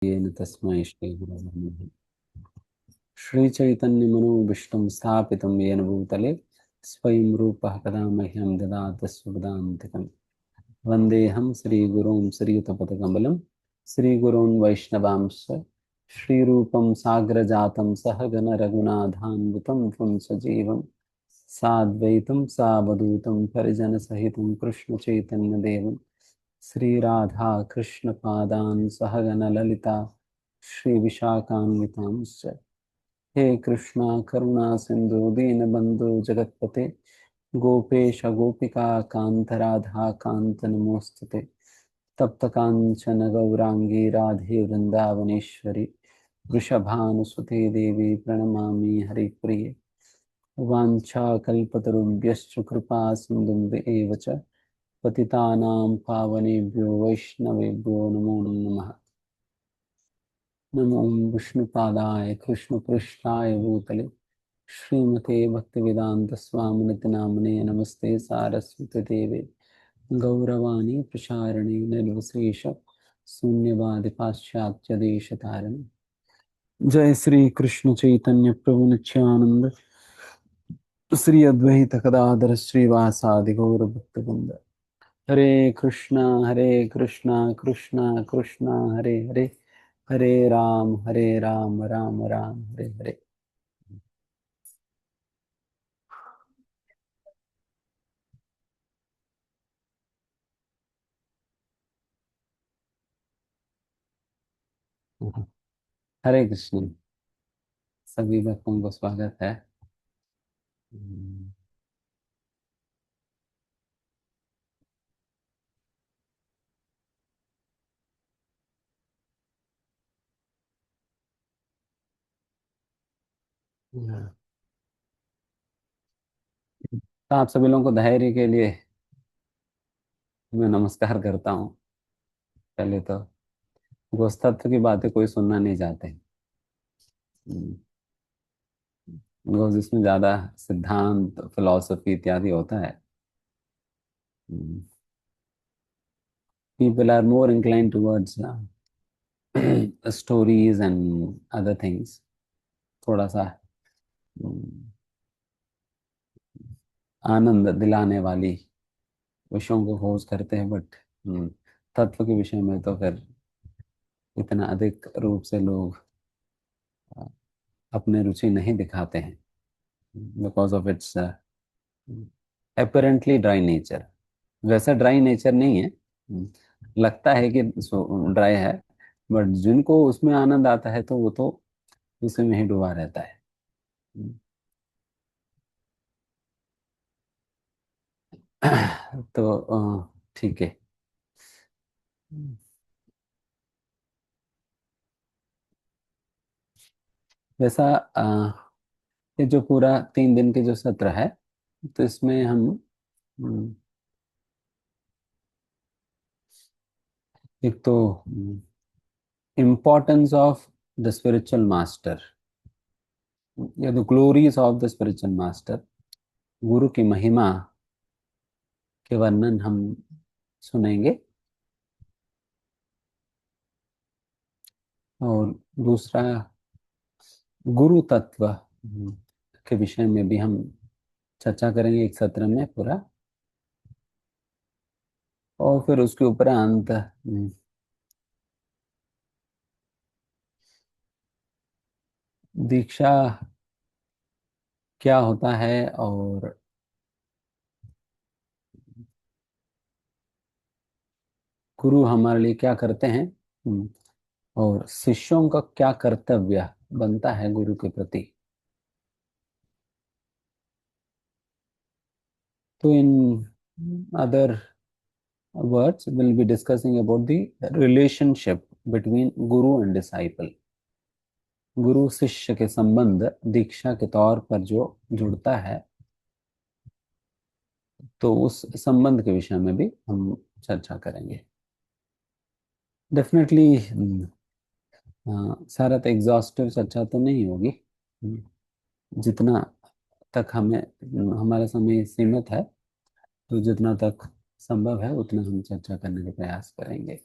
येन तस्मै श्री गुरवे नमः। श्रीचैतन्यमनोभीष्टं स्थापितं येन भूतले स्वयं रूपः कदा मह्यं ददाति स्वपदान्तिकम्। वन्देऽहं श्रीगुरूं श्रीयुतपदकमलं श्रीगुरून् वैष्णवांश्च श्रीरूपं साग्रजातं सहगण रघुनाथान्वितं तं सजीवं साद्वैतं सावधूतं परिजनसहितं कृष्णचैतन्यदेवं श्रीराधा कृष्णपादान् सहगण ललिता श्रीविशाखान्वितांश्च। हे कृष्णा करुणा सिंधु दीनबंधु जगतपते गोपेश गोपिका कांत राधा कांत नमोस्तुते। तप्त कांचन गौरांगी राधे वृंदावनेश्वरी वृषभानुसुते देवी प्रणमामि हरिप्रिये। वाञ्छाकल्पतरुभ्यश्च कृपा सिन्धुभ्य च पतितानां पावनेभ्यो वैष्णवेभ्यो नमो नमः। नमो विष्णुपादाय कृष्णपृष्ठाय भूतले श्रीमते भक्तिवेदांत स्वामिनिति नामने नमस्ते सारस्वती देवे गौरवाणी प्रचारिणे निर्विशेष शून्यवादि पाश्चात्य देश तारिणे। जय श्री कृष्ण चैतन्य प्रभु नित्यानंद श्री अद्वैत गदाधर श्रीवासादि गौर भक्तवृंद। हरे कृष्णा कृष्णा कृष्णा हरे हरे, हरे राम राम राम हरे हरे। हरे कृष्ण। सभी भक्तों को स्वागत है। तो आप सभी लोगों को धैर्य के लिए मैं नमस्कार करता हूँ। पहले तो गोस्तत्व की बातें कोई सुनना नहीं चाहते, बिकॉज इसमें ज्यादा सिद्धांत फिलॉसफी इत्यादि होता है। People are more incline towards stories and other things. थोड़ा सा आनंद दिलाने वाली विषयों को खोज करते हैं, बट तत्व के विषय में तो फिर इतना अधिक रूप से लोग अपने रुचि नहीं दिखाते हैं, because of its apparently dry nature. वैसा ड्राई नेचर नहीं है, लगता है कि ड्राई है, बट जिनको उसमें आनंद आता है तो वो तो उसी में ही डूबा रहता है। तो ठीक है। वैसा ये जो पूरा 3 दिन के जो सत्र है, तो इसमें हम एक तो importance of the spiritual master या the glories of the spiritual master, गुरु की महिमा के वर्णन हम सुनेंगे। और दूसरा गुरु तत्व के विषय में भी हम चर्चा करेंगे एक सत्र में पूरा। और फिर उसके उपरांत दीक्षा क्या होता है और गुरु हमारे लिए क्या करते हैं, और शिष्यों का क्या कर्तव्य बनता है गुरु के प्रति। तो in other words will be discussing about the relationship between guru and disciple। गुरु शिष्य के संबंध दीक्षा के तौर पर जो जुड़ता है, तो उस संबंध के विषय में भी हम चर्चा करेंगे। डेफिनेटली सारा तो एग्जॉस्टिव चर्चा तो नहीं होगी, जितना तक हमें हमारा समय सीमित है, तो जितना तक संभव है उतना हम चर्चा करने का प्रयास करेंगे।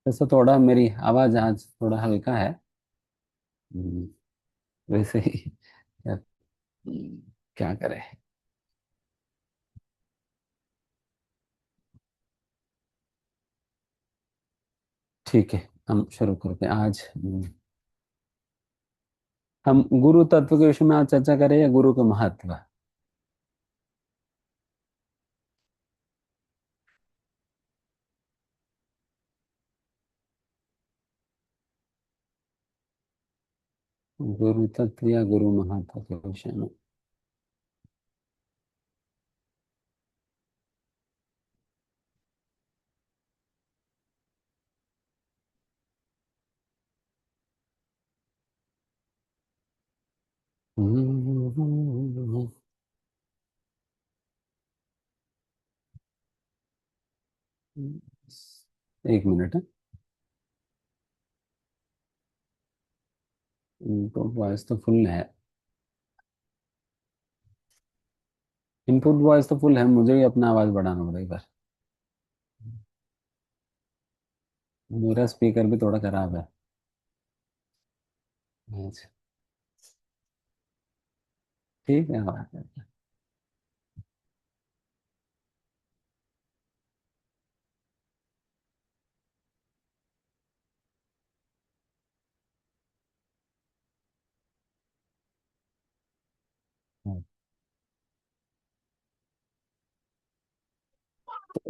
वैसे थोड़ा मेरी आवाज आज थोड़ा हल्का है। हम्म, वैसे ही क्या, क्या करें। ठीक है, हम शुरू करते हैं आज। हम गुरु तत्व के विषय में आज चर्चा करें या गुरु का महत्व। गुरु तत्व या गुरु महत्व के विषय में। एक मिनट है। इनपुट वॉइस तो फुल है। इनपुट वॉइस तो फुल है, मुझे ही अपना आवाज बढ़ाना पड़ेगा। मेरा स्पीकर भी थोड़ा खराब है। अच्छा, ठीक है, बात है।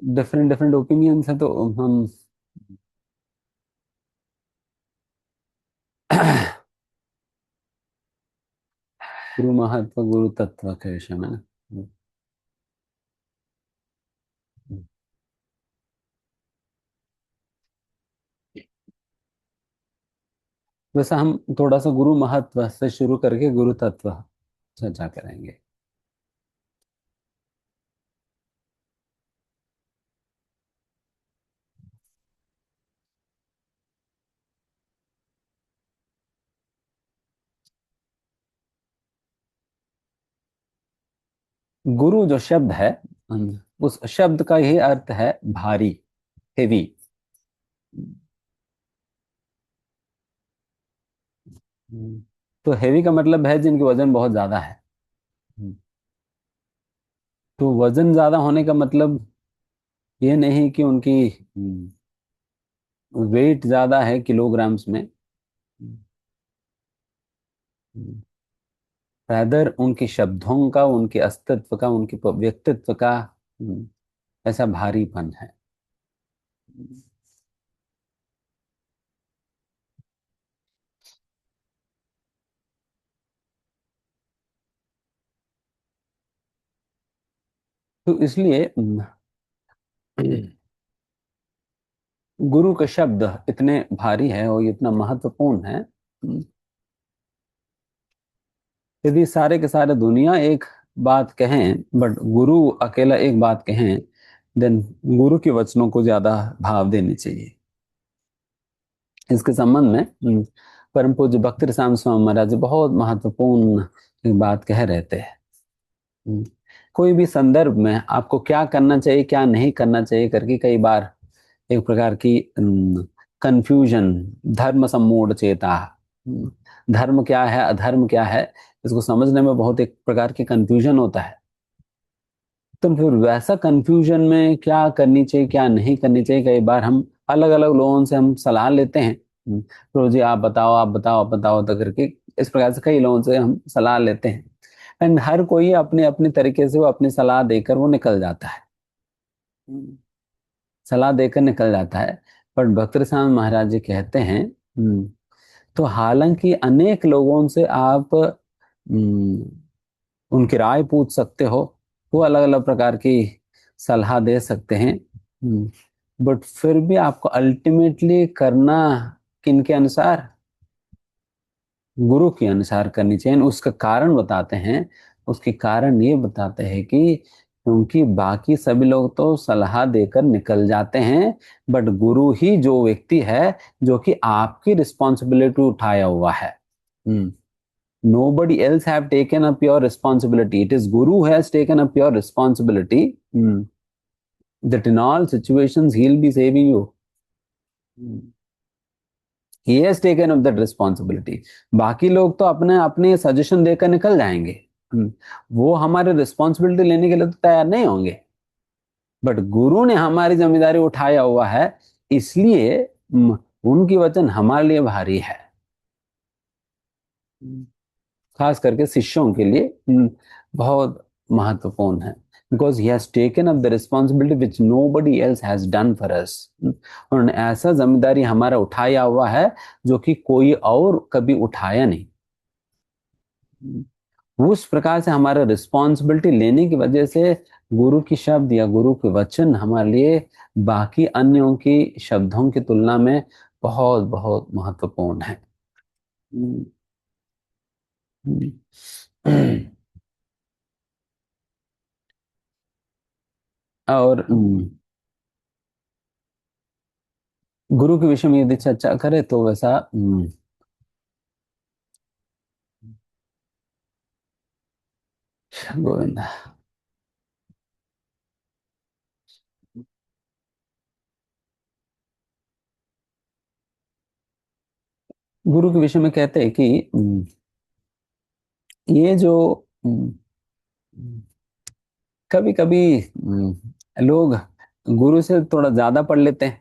डिफरेंट डिफरेंट ओपिनियंस है तो हम गुरु महत्व गुरु तत्व के विषय में ना। वैसे हम थोड़ा सा गुरु महत्व से शुरू करके गुरु तत्व चर्चा करेंगे। गुरु जो शब्द है, उस शब्द का ही अर्थ है भारी, हेवी। तो हेवी का मतलब है जिनकी वजन बहुत ज्यादा है। तो वजन ज्यादा होने का मतलब ये नहीं कि उनकी वेट ज्यादा है किलोग्राम्स में। रादर उनके शब्दों का, उनके अस्तित्व का, उनके व्यक्तित्व का ऐसा भारीपन है। तो इसलिए गुरु का शब्द इतने भारी है और इतना महत्वपूर्ण है। यदि सारे के सारे दुनिया एक बात कहें, बट गुरु अकेला एक बात कहें, देन गुरु के वचनों को ज्यादा भाव देनी चाहिए। इसके संबंध में परम पूज्य भक्ति राम स्वामी महाराज जी बहुत महत्वपूर्ण एक बात कह रहे थे। हम्म, कोई भी संदर्भ में आपको क्या करना चाहिए क्या नहीं करना चाहिए करके कई बार एक प्रकार की कंफ्यूजन, धर्म सम्मूढ़ चेता, धर्म क्या है अधर्म क्या है, इसको समझने में बहुत एक प्रकार की कंफ्यूजन होता है। तो फिर वैसा कंफ्यूजन में क्या करनी चाहिए क्या नहीं करनी चाहिए, कई बार हम अलग अलग लोगों से हम सलाह लेते हैं। तो जी आप बताओ आप बताओ आप बताओ तो करके इस प्रकार से कई लोगों से हम सलाह लेते हैं। एंड हर कोई अपने अपने तरीके से वो अपनी सलाह देकर वो निकल जाता है। हम्म, सलाह देकर निकल जाता है। पर भक्त स्वामी महाराज जी कहते हैं, तो हालांकि अनेक लोगों से आप उनकी राय पूछ सकते हो, वो अलग अलग प्रकार की सलाह दे सकते हैं, बट फिर भी आपको अल्टीमेटली करना किनके अनुसार, गुरु के अनुसार करनी चाहिए। उसका कारण बताते हैं। उसके कारण ये बताते हैं कि क्योंकि बाकी सभी लोग तो सलाह देकर निकल जाते हैं, बट गुरु ही जो व्यक्ति है जो कि आपकी रिस्पॉन्सिबिलिटी उठाया हुआ है। हम्म nobody else have taken up your responsibility. It is Guru who has taken up your responsibility, that in all situations he'll be saving you. He has taken up that responsibility. बाकी लोग तो अपने अपने suggestion देकर निकल जाएंगे, वो हमारे रिस्पॉन्सिबिलिटी लेने के लिए तो तैयार नहीं होंगे, बट गुरु ने हमारी जिम्मेदारी उठाया हुआ है, इसलिए उनकी वचन हमारे लिए भारी है। खास करके शिष्यों के लिए बहुत महत्वपूर्ण है, because he has taken up the responsibility which nobody else has done for us. उन्होंने ऐसा जिम्मेदारी हमारा उठाया हुआ है जो कि कोई और कभी उठाया नहीं। उस प्रकार से हमारा रिस्पॉन्सिबिलिटी लेने की वजह से गुरु की शब्द या गुरु के वचन हमारे लिए बाकी अन्यों की शब्दों की तुलना में बहुत बहुत महत्वपूर्ण है। और गुरु के विषय में यदि चर्चा करें तो वैसा गोविंद, गुरु के विषय में कहते हैं कि ये जो कभी कभी लोग गुरु से थोड़ा ज्यादा पढ़ लेते हैं।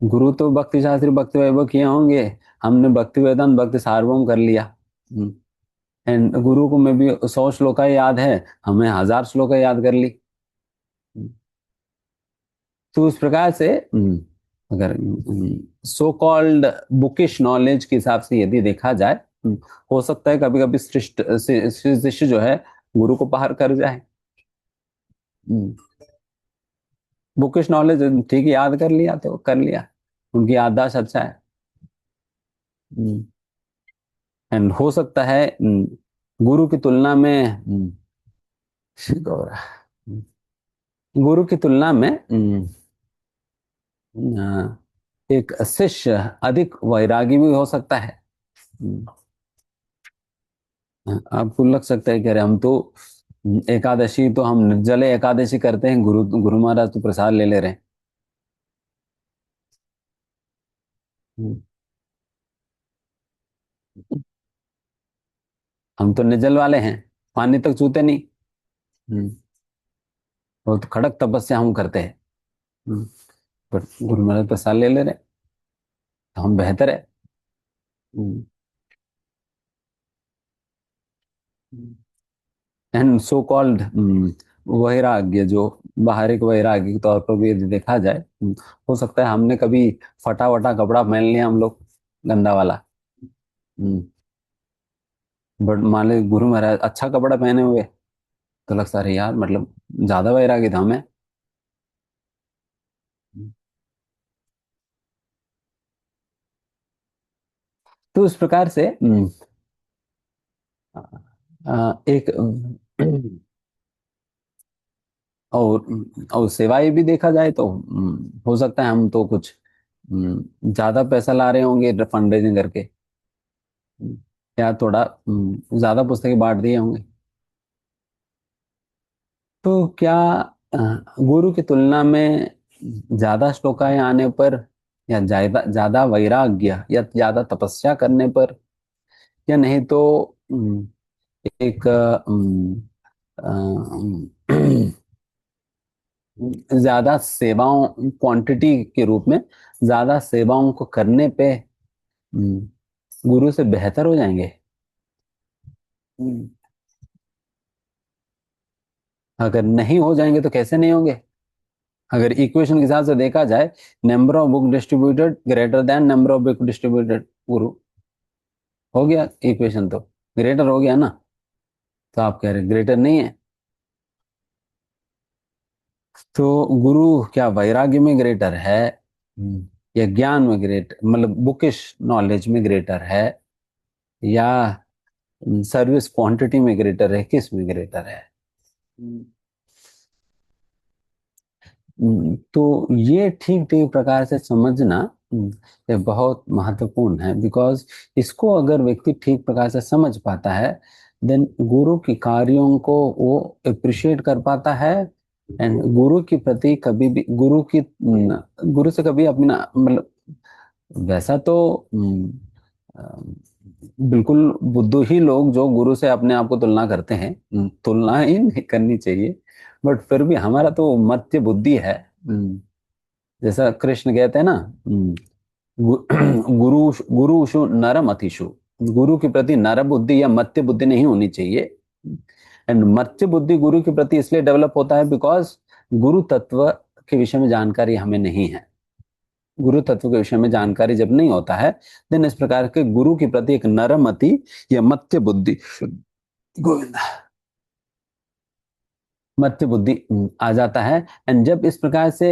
गुरु तो भक्ति शास्त्री भक्ति वैभव किए होंगे, हमने भक्ति वेदांत भक्ति सार्वभौम कर लिया, एंड गुरु को में भी 100 श्लोका याद है, हमें 1000 श्लोका याद कर ली। तो उस प्रकार से अगर सो कॉल्ड बुकिश नॉलेज के हिसाब से यदि देखा जाए, हो सकता है कभी कभी श्रेष्ठ शिष्य जो है गुरु को पार कर जाए। बुकिश नॉलेज ठीक है, याद कर लिया तो कर लिया, उनकी याददाश्त अच्छा है। एंड हो सकता है गुरु की तुलना में गौरा, गुरु की तुलना में एक शिष्य अधिक वैरागी भी हो सकता है। आपको लग सकता है कि अरे हम तो एकादशी तो हम निर्जले एकादशी करते हैं, गुरु गुरु महाराज तो प्रसाद ले ले रहे हैं। हम तो निर्जल वाले हैं, पानी तक छूते नहीं। वो तो खड़क तपस्या हम करते हैं, पर गुरु महाराज प्रसाद ले ले रहे हैं, तो हम बेहतर है। एंड सो कॉल्ड वैराग्य जो बाहरिक वैराग्य के तौर पर भी यदि देखा जाए, हो सकता है हमने कभी फटा वटा कपड़ा पहन लिया हम लोग, गंदा वाला, बट मान लो गुरु महाराज अच्छा कपड़ा पहने हुए, तो लगता है अरे यार मतलब ज्यादा वैराग्य था हमें। तो उस प्रकार से एक और सेवाएं भी देखा जाए तो हो सकता है हम तो कुछ ज्यादा पैसा ला रहे होंगे फंड रेजिंग करके, या थोड़ा ज्यादा पुस्तकें बांट दिए होंगे। तो क्या अ, गुरु की तुलना में ज्यादा श्लोकाएं आने पर, या ज्यादा ज्यादा वैराग्य या ज्यादा तपस्या करने पर, या नहीं तो एक ज्यादा सेवाओं क्वांटिटी के रूप में ज्यादा सेवाओं को करने पे गुरु से बेहतर हो जाएंगे? हम्म, अगर नहीं हो जाएंगे तो कैसे नहीं होंगे? अगर इक्वेशन के हिसाब से देखा जाए, number of book distributed greater than number of book distributed, गुरु हो गया, इक्वेशन तो ग्रेटर हो गया ना। तो आप कह रहे ग्रेटर नहीं है, तो गुरु क्या वैराग्य में ग्रेटर है, या ज्ञान में ग्रेट मतलब बुकिश नॉलेज में ग्रेटर है, या सर्विस क्वांटिटी में ग्रेटर है, किस में ग्रेटर है? तो ये ठीक ठीक प्रकार से समझना ये बहुत महत्वपूर्ण है, बिकॉज इसको अगर व्यक्ति ठीक प्रकार से समझ पाता है, देन गुरु की कार्यों को वो अप्रिशिएट कर पाता है। एंड गुरु के प्रति कभी भी गुरु से कभी अपना मतलब, वैसा तो बिल्कुल बुद्धू ही लोग जो गुरु से अपने आप को तुलना करते हैं, तुलना ही नहीं करनी चाहिए। बट फिर भी हमारा तो मत्य बुद्धि है। जैसा कृष्ण कहते हैं ना, गुरु गुरुषु नरम अतिशु, गुरु के प्रति नर बुद्धि या मत्य बुद्धि नहीं होनी चाहिए। एंड मत्य बुद्धि गुरु के प्रति इसलिए डेवलप होता है बिकॉज गुरु तत्व के विषय में जानकारी हमें नहीं है। गुरु तत्व के विषय में जानकारी जब नहीं होता है, देन इस प्रकार के गुरु के प्रति एक नरम अति या मत्य बुद्धि, गोविंद, मत्स्य बुद्धि आ जाता है। एंड जब इस प्रकार से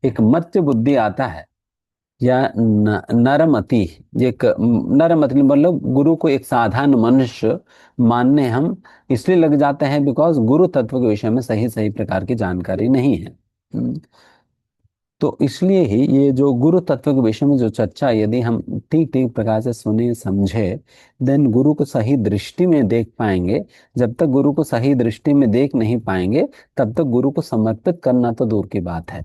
एक मत्स्य बुद्धि आता है या नरमति, एक नरमति मतलब गुरु को एक साधारण मनुष्य मानने हम इसलिए लग जाते हैं बिकॉज गुरु तत्व के विषय में सही सही प्रकार की जानकारी नहीं है। तो इसलिए ही ये जो गुरु तत्व के विषय में जो चर्चा यदि हम ठीक ठीक प्रकार से सुने समझे, देन गुरु को सही दृष्टि में देख पाएंगे। जब तक गुरु को सही दृष्टि में देख नहीं पाएंगे, तब तक गुरु को समर्पित करना तो दूर की बात है।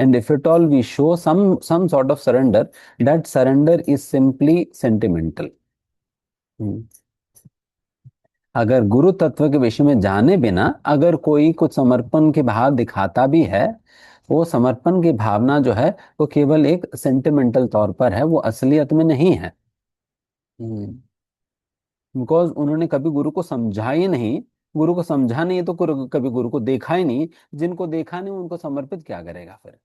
And if it all we show some sort of surrender, that surrender is simply sentimental. अगर गुरु तत्व के विषय में जाने बिना अगर कोई कुछ समर्पण के भाव दिखाता भी है, वो समर्पण की भावना जो है वो केवल एक सेंटिमेंटल तौर पर है, वो असलियत में नहीं है। बिकॉज उन्होंने कभी गुरु को समझा ही नहीं। गुरु को समझा नहीं तो कभी गुरु को देखा ही नहीं। जिनको देखा नहीं उनको समर्पित क्या करेगा फिर।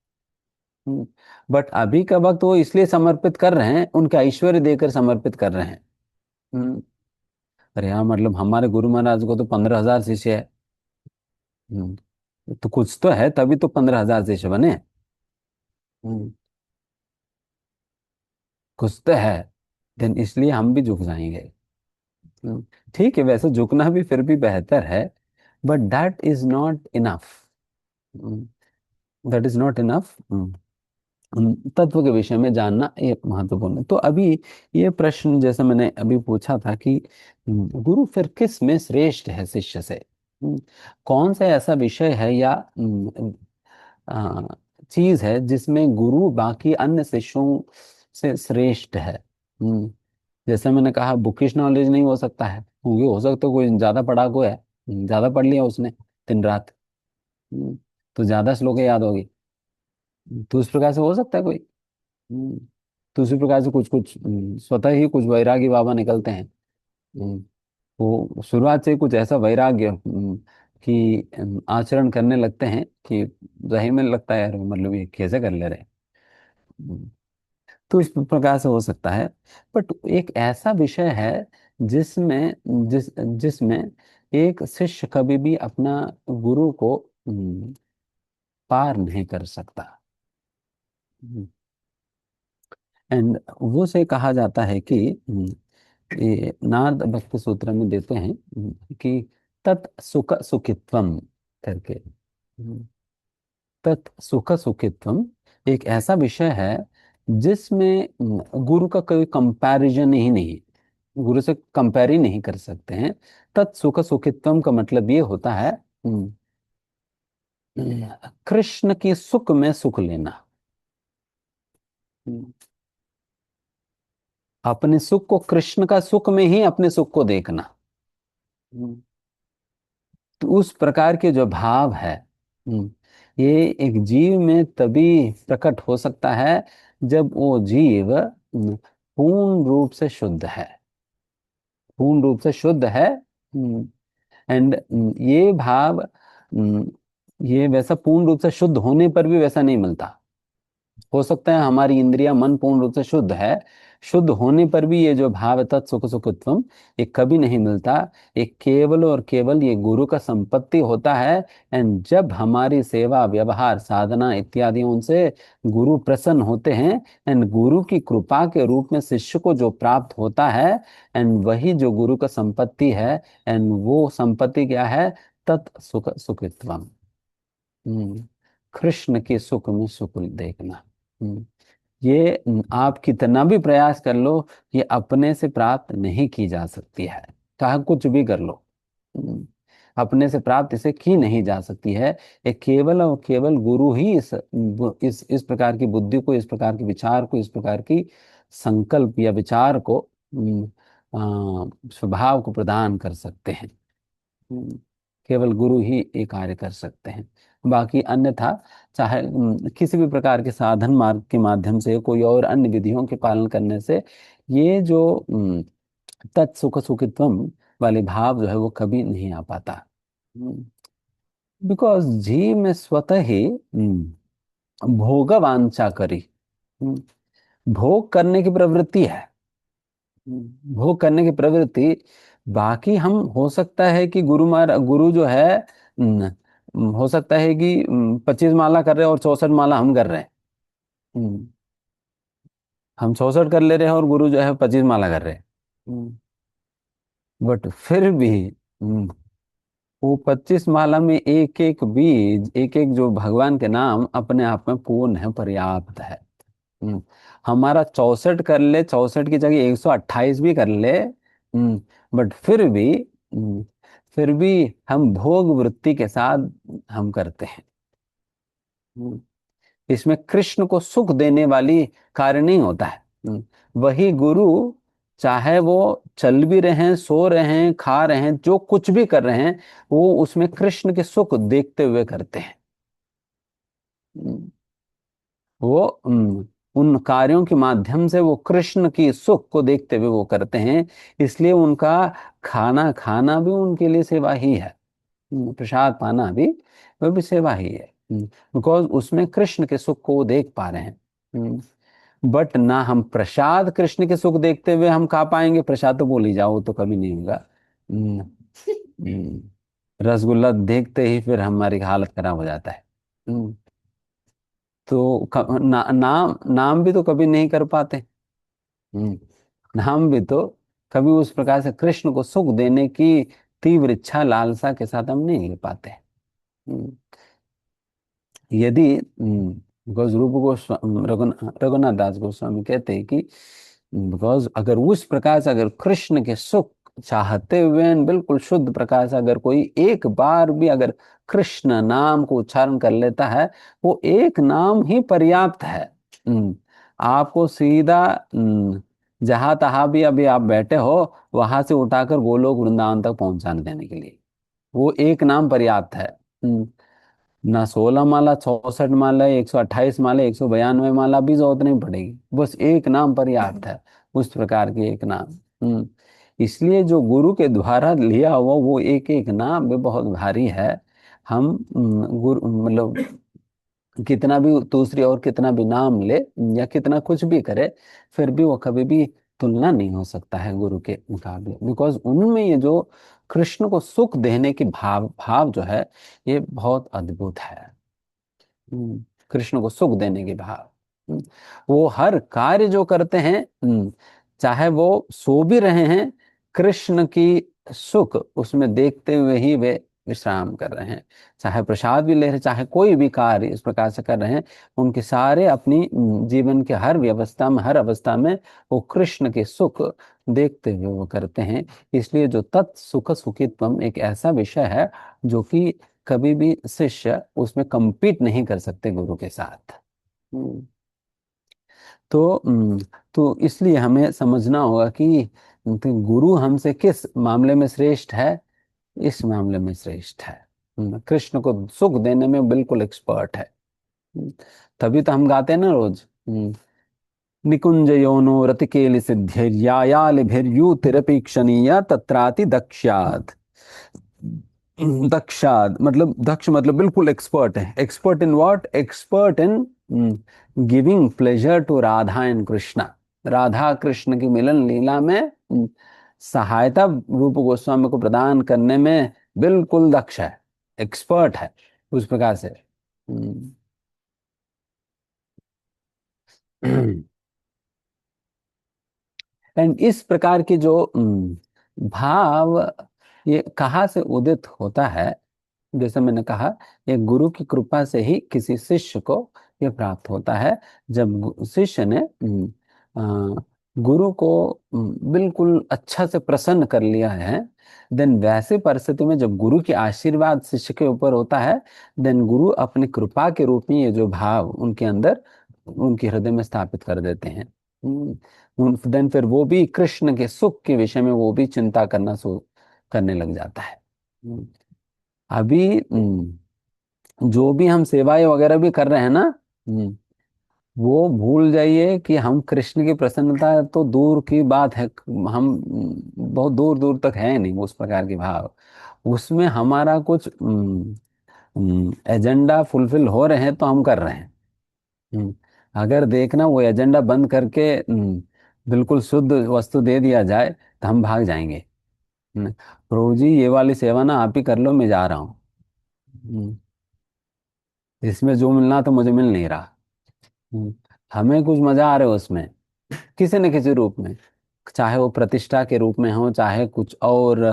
बट अभी का वक्त वो इसलिए समर्पित कर रहे हैं, उनके ऐश्वर्य देकर समर्पित कर रहे हैं। हम्म, अरे हाँ, मतलब हमारे गुरु महाराज को तो 15,000 शिष्य है। तो कुछ तो है, तभी तो 15,000 शिष्य बने। हम्म, कुछ तो है, देन इसलिए हम भी झुक जाएंगे। हम्म, ठीक है, वैसे झुकना भी फिर भी बेहतर है, but that is not enough. That is not enough. तत्व के विषय में जानना ये महत्वपूर्ण है। तो अभी ये प्रश्न जैसे मैंने अभी पूछा था कि गुरु फिर किस में श्रेष्ठ है शिष्य से। कौन सा ऐसा विषय है या आ, चीज है जिसमें गुरु बाकी अन्य शिष्यों से श्रेष्ठ है। जैसे मैंने कहा, बुकिश नॉलेज नहीं हो सकता है, क्योंकि हो सकता है कोई ज्यादा पढ़ा को है, ज्यादा पढ़ लिया उसने दिन रात, हम्म, तो ज्यादा श्लोकें याद होगी। तो उस प्रकार से हो सकता है कोई। हम्म, तो उसी प्रकार से कुछ कुछ स्वतः ही कुछ वैरागी बाबा निकलते हैं। हम्म, वो शुरुआत से कुछ ऐसा वैराग्य कि आचरण करने लगते हैं कि जाहिर में लगता है यार मतलब ये कैसे कर ले रहे हैं। हम्म, तो इस प्रकार से हो सकता है। बट एक ऐसा विषय है जिसमें जिसमें एक शिष्य कभी भी अपना गुरु को पार नहीं कर सकता। एंड वो से कहा जाता है कि ये नारद भक्ति सूत्र में देते हैं कि तत् सुख सुखित्वम करके। तत् सुख सुखित्वम एक ऐसा विषय है जिसमें गुरु का कोई कंपैरिजन ही नहीं, गुरु से कंपेयर ही नहीं कर सकते हैं। तत् सुख सुखित्वम का मतलब ये होता है कृष्ण की सुख में सुख लेना। हम्म, अपने सुख को कृष्ण का सुख में ही अपने सुख को देखना। हम्म, तो उस प्रकार के जो भाव है, ये एक जीव में तभी प्रकट हो सकता है जब वो जीव पूर्ण रूप से शुद्ध है, पूर्ण रूप से शुद्ध है। एंड ये भाव ये वैसा पूर्ण रूप से शुद्ध होने पर भी वैसा नहीं मिलता। हो सकता है हमारी इंद्रिया मन पूर्ण रूप से शुद्ध है, शुद्ध होने पर भी ये जो भाव है तत्सुख सुखत्वम, ये कभी नहीं मिलता। ये केवल और केवल ये गुरु का संपत्ति होता है। एंड जब हमारी सेवा व्यवहार साधना इत्यादि उनसे गुरु प्रसन्न होते हैं, एंड गुरु की कृपा के रूप में शिष्य को जो प्राप्त होता है, एंड वही जो गुरु का संपत्ति है। एंड वो संपत्ति क्या है? तत्सुख सुखित्वम। कृष्ण के सुख में सुख देखना। ये आप कितना भी प्रयास कर लो, ये अपने से प्राप्त नहीं की जा सकती है, चाहे कुछ भी कर लो। हम्म, अपने से प्राप्त इसे की नहीं जा सकती है। ये केवल और केवल गुरु ही इस प्रकार की बुद्धि को, इस प्रकार के विचार को, इस प्रकार की संकल्प या विचार को, स्वभाव को प्रदान कर सकते हैं। हम्म, केवल गुरु ही ये कार्य कर सकते हैं। बाकी अन्यथा, चाहे किसी भी प्रकार के साधन मार्ग के माध्यम से, कोई और अन्य विधियों के पालन करने से, ये जो तत्सुख सुखित्वम वाले भाव जो है वो कभी नहीं आ पाता। बिकॉज जीव में स्वतः ही भोगवांछा करी, भोग करने की प्रवृत्ति है। भोग करने की प्रवृत्ति। बाकी हम, हो सकता है कि गुरु जो है, हो सकता है कि 25 माला कर रहे हैं और 64 माला हम कर रहे हैं। हम्म, हम 64 कर ले रहे हैं और गुरु जो है 25 माला कर रहे हैं। बट फिर भी वो 25 माला में एक एक बीज, एक एक जो भगवान के नाम अपने आप में पूर्ण है, पर्याप्त है। हम्म, हमारा 64 कर ले, 64 की जगह 128 भी कर ले, बट फिर भी हम भोग वृत्ति के साथ हम करते हैं। हम्म, इसमें कृष्ण को सुख देने वाली कार्य नहीं होता है। वही गुरु, चाहे वो चल भी रहे हैं, सो रहे हैं, खा रहे हैं, जो कुछ भी कर रहे हैं, वो उसमें कृष्ण के सुख देखते हुए करते हैं। हम्म, वो उन कार्यों के माध्यम से वो कृष्ण की सुख को देखते हुए वो करते हैं। इसलिए उनका खाना खाना भी उनके लिए सेवा ही है। प्रसाद पाना भी, वह भी सेवा ही है। बिकॉज उसमें कृष्ण के सुख को वो देख पा रहे हैं। बट ना हम प्रसाद कृष्ण के सुख देखते हुए हम खा पाएंगे, प्रसाद तो भूल ही जाओ, वो तो कभी नहीं होगा। हम्म, हम्म, रसगुल्ला देखते ही फिर हमारी हालत खराब हो जाता है। हम्म, तो नाम नाम भी तो कभी नहीं कर पाते। हम्म, नाम भी तो कभी उस प्रकार से कृष्ण को सुख देने की तीव्र इच्छा लालसा के साथ हम नहीं ले पाते। हम्म, यदि बिकॉज रूप गोस्वामी, रघुनाथ दास गोस्वामी कहते हैं कि बिकॉज अगर उस प्रकार से, अगर कृष्ण के सुख चाहते हुए बिल्कुल शुद्ध प्रकार से अगर कोई एक बार भी अगर कृष्ण नाम को उच्चारण कर लेता है, वो एक नाम ही पर्याप्त है। आपको सीधा जहां तहां भी अभी आप बैठे हो, वहां से उठाकर गोलोक वृंदावन तक पहुंचाने देने के लिए वो एक नाम पर्याप्त है। ना 16 माला, 64 माला, 128 माला, 192 माला भी जरूरत नहीं पड़ेगी, बस एक नाम पर्याप्त है। उस प्रकार के एक नाम। इसलिए जो गुरु के द्वारा लिया हुआ वो एक एक नाम भी बहुत भारी है। हम गुरु मतलब कितना भी दूसरी और कितना भी नाम ले या कितना कुछ भी करे, फिर भी वो कभी भी तुलना नहीं हो सकता है गुरु के मुकाबले। बिकॉज उनमें ये जो कृष्ण को सुख देने की भाव भाव जो है, ये बहुत अद्भुत है। कृष्ण को सुख देने के भाव। वो हर कार्य जो करते हैं, चाहे वो सो भी रहे हैं, कृष्ण की सुख उसमें देखते हुए ही वे विश्राम कर रहे हैं। चाहे प्रसाद भी ले रहे, चाहे कोई भी कार्य इस प्रकार से कर रहे हैं, उनके सारे अपनी जीवन के हर व्यवस्था में, हर अवस्था में वो कृष्ण के सुख देखते हुए वो करते हैं। इसलिए जो तत्सुख सुखित्वम एक ऐसा विषय है जो कि कभी भी शिष्य उसमें compete नहीं कर सकते गुरु के साथ। हम्म, तो तो इसलिए हमें समझना होगा कि तो गुरु हमसे किस मामले में श्रेष्ठ है, इस मामले में श्रेष्ठ है। कृष्ण को सुख देने में बिल्कुल एक्सपर्ट है। हम्म, तभी तो हम गाते हैं ना रोज, निकुंज योनो रतिकेलि सिद्धिर्यायालिभिर्यूतिरपीक्षणीय तत्राति दक्ष्यात्। दक्षाद मतलब, दक्ष मतलब बिल्कुल एक्सपर्ट है। Expert in what? Expert in giving pleasure to Radha and Krishna. Radha Krishna की मिलन लीला में सहायता रूप गोस्वामी को प्रदान करने में बिल्कुल दक्ष है, एक्सपर्ट है उस प्रकार से। एंड इस प्रकार की जो भाव, ये कहाँ से उदित होता है? जैसे मैंने कहा, एक गुरु की कृपा से ही किसी शिष्य को ये प्राप्त होता है। जब शिष्य ने गुरु को बिल्कुल अच्छा से प्रसन्न कर लिया है, देन वैसे परिस्थिति में जब गुरु की आशीर्वाद शिष्य के ऊपर होता है, देन गुरु अपनी कृपा के रूप में ये जो भाव उनके अंदर, उनके हृदय में स्थापित कर देते हैं। देन फिर वो भी कृष्ण के सुख के विषय में वो भी चिंता करने लग जाता है। हम्म, अभी जो भी हम सेवाएं वगैरह भी कर रहे हैं ना, हम्म, वो भूल जाइए कि हम कृष्ण की प्रसन्नता तो दूर की बात है, हम बहुत दूर दूर तक है नहीं उस प्रकार के भाव। उसमें हमारा कुछ एजेंडा फुलफिल हो रहे हैं तो हम कर रहे हैं। हम्म, अगर देखना वो एजेंडा बंद करके बिल्कुल शुद्ध वस्तु दे दिया जाए तो हम भाग जाएंगे। प्रभु जी ये वाली सेवा ना आप ही कर लो, मैं जा रहा हूँ। हम्म, इसमें जो मिलना तो मुझे मिल नहीं रहा। हम्म, हमें कुछ मजा आ रहा है उसमें, किसी न किसी रूप में, चाहे वो प्रतिष्ठा के रूप में हो, चाहे कुछ और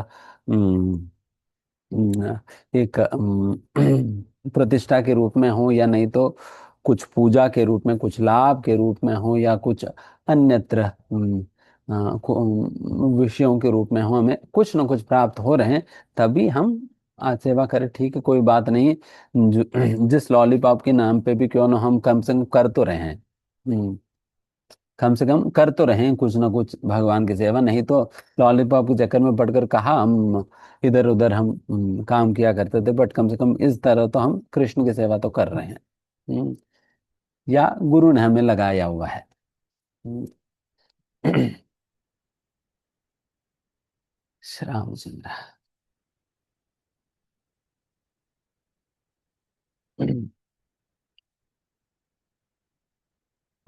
एक प्रतिष्ठा के रूप में हो, या नहीं तो कुछ पूजा के रूप में, कुछ लाभ के रूप में हो, या कुछ अन्यत्र विषयों के रूप में हो, हमें कुछ न कुछ प्राप्त हो रहे हैं तभी हम आज सेवा करें। ठीक है, कोई बात नहीं। जिस लॉलीपॉप के नाम पे भी क्यों ना हम कम से कम कर तो रहे हैं। हम्म, कम से कम कर तो रहे हैं कुछ ना कुछ भगवान की सेवा, नहीं तो लॉलीपॉप के चक्कर में पड़कर कहाँ हम इधर उधर हम काम किया करते थे। बट कम से कम इस तरह तो हम कृष्ण की सेवा तो कर रहे हैं। हम्म, या गुरु ने हमें लगाया हुआ है। हम्म, श्री रामचंद्र।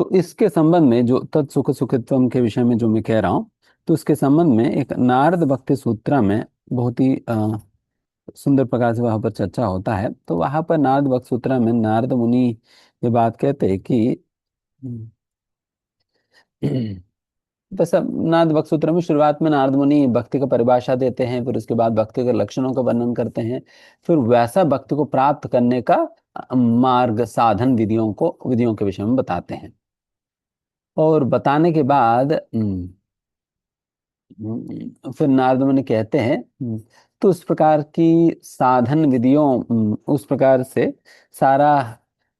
तो इसके संबंध में जो तत्सुख सुखित्वम के विषय में जो मैं कह रहा हूँ, तो इसके संबंध में एक नारद भक्ति सूत्र में बहुत ही सुंदर प्रकार से वहां पर चर्चा होता है। तो वहां पर नारद भक्त सूत्र में नारद मुनि ये बात कहते हैं कि बस अब नारद भक्त सूत्र में शुरुआत में नारद मुनि भक्ति का परिभाषा देते हैं, फिर उसके बाद भक्ति के लक्षणों का वर्णन करते हैं, फिर वैसा भक्ति को प्राप्त करने का मार्ग साधन विधियों के विषय में बताते हैं। और बताने के बाद फिर नारद मुनि कहते हैं तो उस प्रकार की साधन विधियों, उस प्रकार से सारा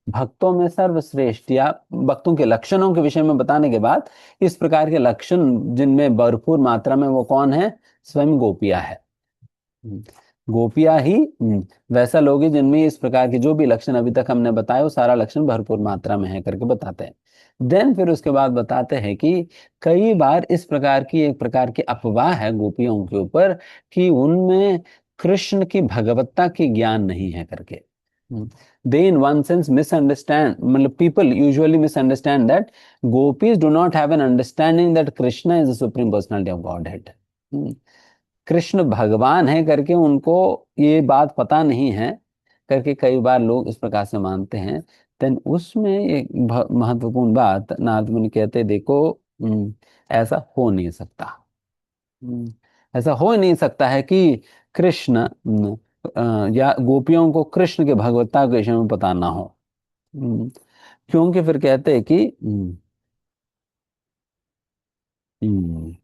भक्तों में सर्वश्रेष्ठ या भक्तों के लक्षणों के विषय में बताने के बाद, इस प्रकार के लक्षण जिनमें भरपूर मात्रा में, वो कौन है? स्वयं गोपियां है। हम्म, गोपियां ही वैसा लोग हैं जिनमें इस प्रकार के जो भी लक्षण अभी तक हमने बताए वो सारा लक्षण भरपूर मात्रा में है करके बताते हैं। देन फिर उसके बाद बताते हैं कि कई बार इस प्रकार की एक प्रकार की अफवाह है गोपियों के ऊपर कि उनमें कृष्ण की भगवत्ता की ज्ञान नहीं है करके। दे इन वन सेंस मिसअंडरस्टैंड, मतलब people usually misunderstand that gopis do not have an understanding that Krishna is the supreme personality of Godhead. Krishna भगवान है करके उनको ये बात पता नहीं है करके कई बार लोग इस प्रकार से मानते हैं। देन उसमें एक महत्वपूर्ण बात नारद मुनि कहते हैं, देखो ऐसा हो नहीं सकता। ऐसा हो ही नहीं सकता है कि कृष्ण या गोपियों को कृष्ण के भगवत्ता के विषय में पता ना हो। हम्म, क्योंकि फिर कहते हैं कि हम्म,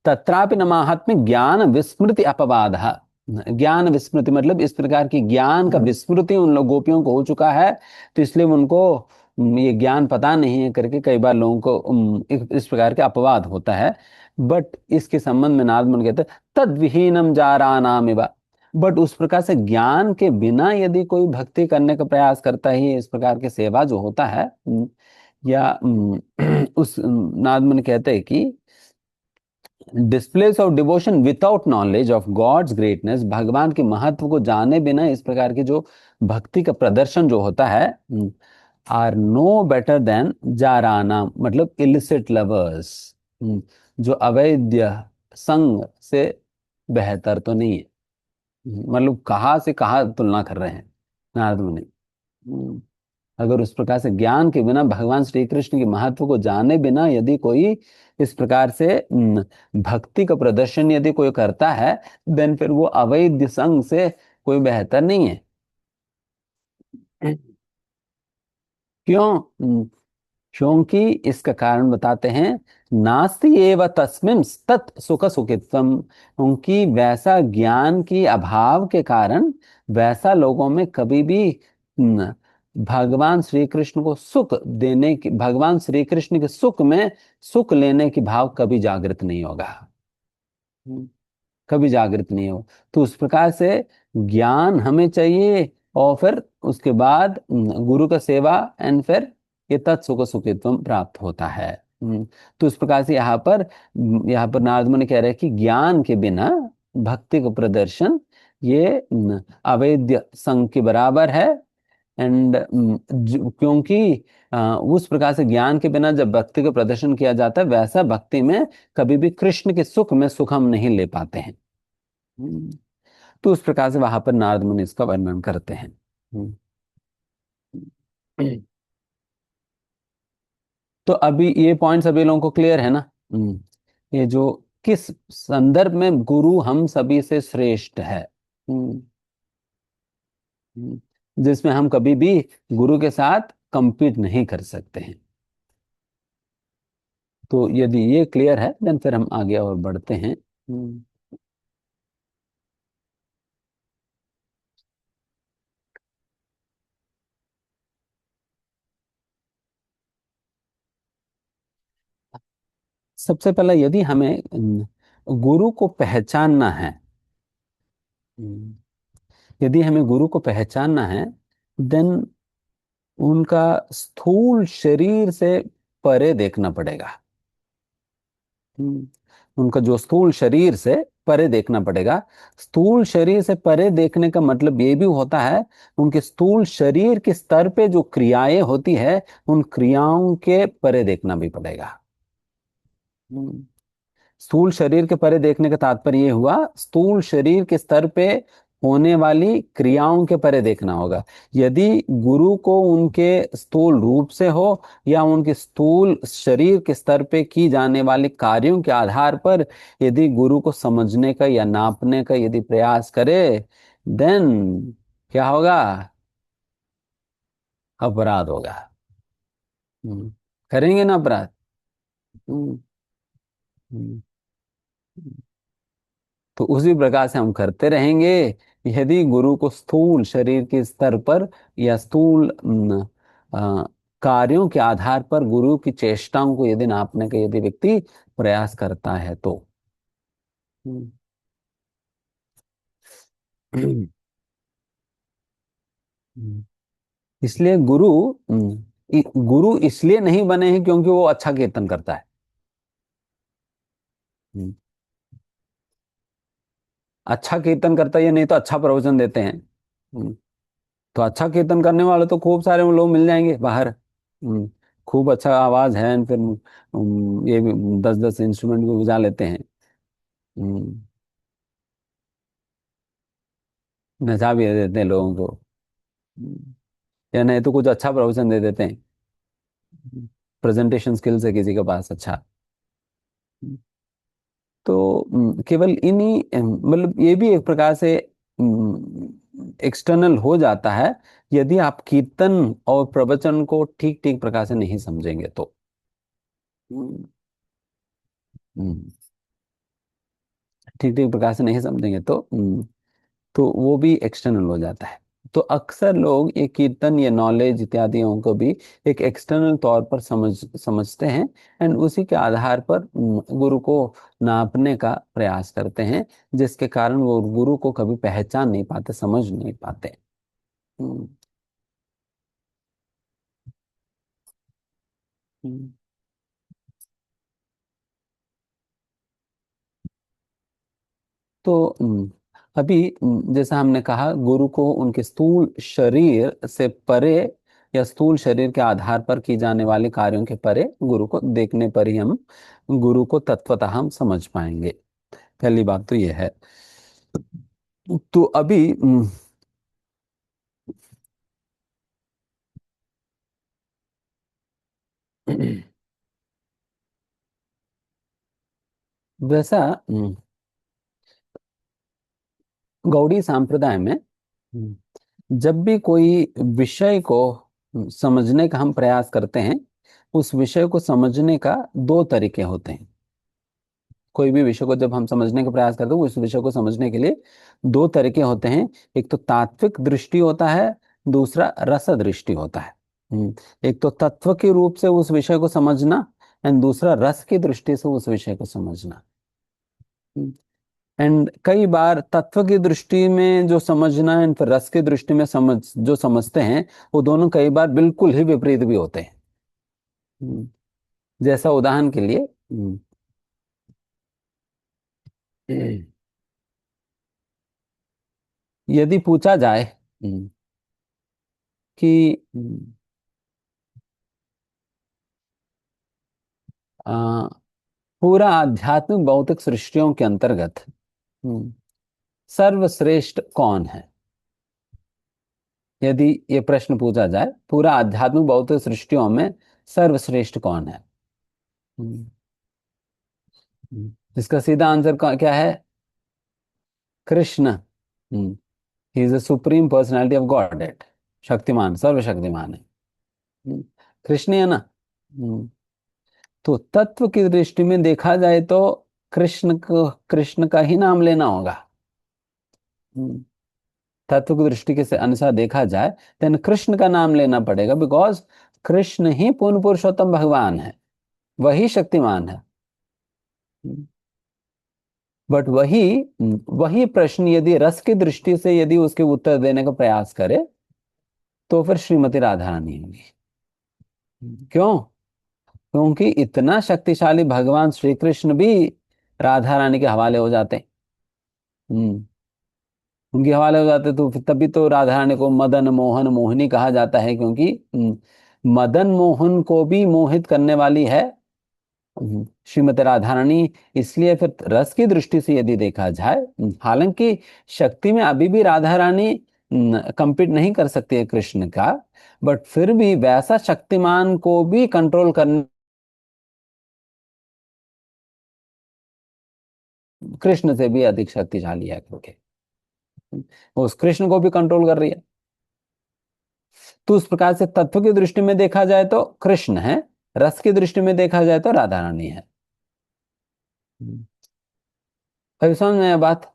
तत्रापि न माहात्म्य ज्ञान विस्मृति अपवाद। ज्ञान विस्मृति मतलब इस प्रकार की ज्ञान का विस्मृति उन लोग गोपियों को हो चुका है, तो इसलिए उनको ये ज्ञान पता नहीं है करके कई बार लोगों को इस प्रकार के अपवाद होता है। बट इसके संबंध में नारद मुनि कहते हैं तद विहीनम जारानामिव। बट उस प्रकार से ज्ञान के बिना यदि कोई भक्ति करने का प्रयास करता है, इस प्रकार की सेवा जो होता है या उस नारद मुनि कहते हैं कि displace of devotion without knowledge of God's greatness, भगवान के महत्व को जाने बिना इस प्रकार की जो भक्ति का प्रदर्शन जो होता है, आर नो बेटर देन जाराना, मतलब इलिसिट लवर्स, जो अवैध संग से बेहतर तो नहीं है। मतलब कहाँ से कहाँ तुलना कर रहे हैं नारद मुनि। हम्म, अगर उस प्रकार से ज्ञान के बिना भगवान श्री कृष्ण के महत्व को जाने बिना यदि कोई इस प्रकार से भक्ति का प्रदर्शन यदि कोई करता है, देन फिर वो अवैध संग से कोई बेहतर नहीं है। क्यों? क्योंकि इसका कारण बताते हैं, नास्ति एव तस्मिन् तत् सुख सुखित्वम, क्योंकि वैसा ज्ञान की अभाव के कारण वैसा लोगों में कभी भी न, भगवान श्री कृष्ण को सुख देने की, भगवान श्री कृष्ण के सुख में सुख लेने की भाव कभी जागृत नहीं होगा। हम्म, कभी जागृत नहीं हो। तो उस प्रकार से ज्ञान हमें चाहिए, और फिर उसके बाद गुरु का सेवा, एंड फिर ये तत्सुख सुखित्व प्राप्त होता है। तो इस प्रकार से यहाँ पर नारद मुनि कह रहे हैं कि ज्ञान के बिना भक्ति का प्रदर्शन ये अवैध संघ के बराबर है। एंड क्योंकि उस प्रकार से ज्ञान के बिना जब भक्ति का प्रदर्शन किया जाता है, वैसा भक्ति में कभी भी कृष्ण के सुख में सुख हम नहीं ले पाते हैं। हम्म, तो उस प्रकार से वहां पर नारद मुनि इसका वर्णन करते हैं। हम्म। तो अभी ये पॉइंट सभी लोगों को क्लियर है ना? ये जो किस संदर्भ में गुरु हम सभी से श्रेष्ठ है, हम्म, जिसमें हम कभी भी गुरु के साथ compete नहीं कर सकते हैं। तो यदि ये क्लियर है, देन फिर हम आगे और बढ़ते हैं। हम्म, सबसे पहले यदि हमें गुरु को पहचानना है, हम्म, यदि हमें गुरु को पहचानना है, देन उनका स्थूल शरीर से परे देखना पड़ेगा। उनका जो स्थूल शरीर से परे देखना पड़ेगा। स्थूल शरीर से परे देखने का मतलब ये भी होता है, उनके स्थूल शरीर के स्तर पे जो क्रियाएं होती है, उन क्रियाओं के परे देखना भी पड़ेगा। हम्म। स्थूल शरीर के परे देखने का तात्पर्य ये हुआ, स्थूल शरीर के स्तर पे होने वाली क्रियाओं के परे देखना होगा। यदि गुरु को उनके स्थूल रूप से हो, या उनके स्थूल शरीर के स्तर पे की जाने वाले कार्यों के आधार पर यदि गुरु को समझने का या नापने का यदि प्रयास करे, देन क्या होगा? अपराध होगा। हम्म, करेंगे ना अपराध। हम्म, हम्म, तो उसी प्रकार से हम करते रहेंगे। यदि गुरु को स्थूल शरीर के स्तर पर या स्थूल कार्यों के आधार पर गुरु की चेष्टाओं को यदि नापने का यदि व्यक्ति प्रयास करता है तो। हम्म, इसलिए गुरु इसलिए नहीं बने हैं क्योंकि वो अच्छा कीर्तन करता है। हम्म, अच्छा कीर्तन करता है, या नहीं तो अच्छा प्रवचन देते हैं। तो अच्छा कीर्तन करने वाले तो खूब सारे लोग मिल जाएंगे बाहर। खूब अच्छा आवाज है, and फिर ये भी 10-10 इंस्ट्रूमेंट भी बजा लेते हैं। हम्म, नचा भी देते हैं लोगों को। हम्म, या नहीं तो कुछ अच्छा प्रवचन दे देते हैं। प्रेजेंटेशन स्किल्स है किसी के पास अच्छा। तो केवल इन्हीं मतलब ये भी एक प्रकार से एक्सटर्नल हो जाता है, यदि आप कीर्तन और प्रवचन को ठीक ठीक प्रकार से नहीं समझेंगे तो। हम्म, हम्म, ठीक ठीक प्रकार से नहीं समझेंगे तो वो भी एक्सटर्नल हो जाता है। तो अक्सर लोग ये कीर्तन या नॉलेज इत्यादियों को भी एक एक्सटर्नल तौर पर समझते हैं, एंड उसी के आधार पर गुरु को नापने का प्रयास करते हैं, जिसके कारण वो गुरु को कभी पहचान नहीं पाते, समझ नहीं पाते। हम्म, हम्म। तो अभी जैसा हमने कहा, गुरु को उनके स्थूल शरीर से परे या स्थूल शरीर के आधार पर की जाने वाले कार्यों के परे गुरु को देखने पर ही हम गुरु को तत्वतः हम समझ पाएंगे। पहली बात तो यह है। तो अभी वैसा गौड़ी संप्रदाय में जब भी कोई विषय को समझने का हम प्रयास करते हैं, उस विषय को समझने का दो तरीके होते हैं। कोई भी विषय को जब हम समझने का प्रयास करते हैं, उस विषय को समझने के लिए दो तरीके होते हैं। एक तो तात्विक दृष्टि होता है, दूसरा रस दृष्टि होता है। एक तो तत्व के रूप से उस विषय को समझना, एंड दूसरा रस की दृष्टि से उस विषय को समझना। एंड कई बार तत्व की दृष्टि में जो समझना एंड फिर रस की दृष्टि में जो समझते हैं, वो दोनों कई बार बिल्कुल ही विपरीत भी होते हैं। हम्म, जैसा उदाहरण के लिए, यदि पूछा जाए कि आ, पूरा आध्यात्मिक भौतिक सृष्टियों के अंतर्गत सर्वश्रेष्ठ कौन है। यदि ये प्रश्न पूछा जाए, पूरा आध्यात्मिक भौतिक सृष्टियों में सर्वश्रेष्ठ कौन है, हम्म, इसका सीधा आंसर क्या है? Krishna. He is the supreme personality of Godhead, शक्तिमान, सर्वशक्तिमान है। हम्म, कृष्ण है ना। हम्म, तो तत्व की दृष्टि में देखा जाए तो कृष्ण का ही नाम लेना होगा। हम्म, तत्व की दृष्टि के से अनुसार देखा जाए, देन कृष्ण का नाम लेना पड़ेगा, बिकॉज कृष्ण ही पूर्ण पुरुषोत्तम भगवान है, वही शक्तिमान है। बट वही प्रश्न यदि रस की दृष्टि से यदि उसके उत्तर देने का प्रयास करे, तो फिर श्रीमती राधा रानी होगी। क्यों? क्योंकि इतना शक्तिशाली भगवान श्री कृष्ण भी राधा रानी के हवाले हो जाते। हम्म उनके हवाले हो जाते तो फिर तभी तो राधा रानी को मदन मोहन मोहिनी कहा जाता है, क्योंकि मदन मोहन को भी मोहित करने वाली है श्रीमती राधा रानी। इसलिए फिर रस की दृष्टि से यदि देखा जाए, हालांकि शक्ति में अभी भी राधा रानी compete नहीं कर सकती है कृष्ण का, बट फिर भी वैसा शक्तिमान को भी कंट्रोल करने कृष्ण से भी अधिक शक्तिशाली है, क्योंकि वो उस कृष्ण को भी कंट्रोल कर रही है। तो उस प्रकार से तत्व की दृष्टि में देखा जाए तो कृष्ण है, रस की दृष्टि में देखा जाए तो राधा रानी है। अभी समझ में आया बात?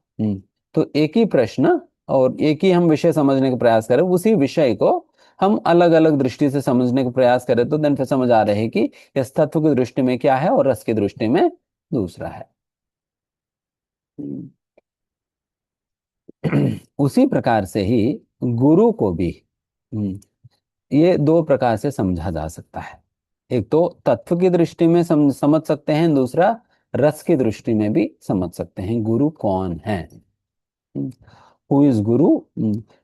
तो एक ही प्रश्न और एक ही हम विषय समझने का प्रयास करें, उसी विषय को हम अलग अलग दृष्टि से समझने का प्रयास करें, तो देन फिर समझ आ रहे है कि इस तत्व की दृष्टि में क्या है और रस की दृष्टि में दूसरा है। हम्म। उसी प्रकार से ही गुरु को भी ये दो प्रकार से समझा जा सकता है। एक तो तत्व की दृष्टि में समझ सकते हैं, दूसरा रस की दृष्टि में भी समझ सकते हैं गुरु कौन है। हु इज गुरु,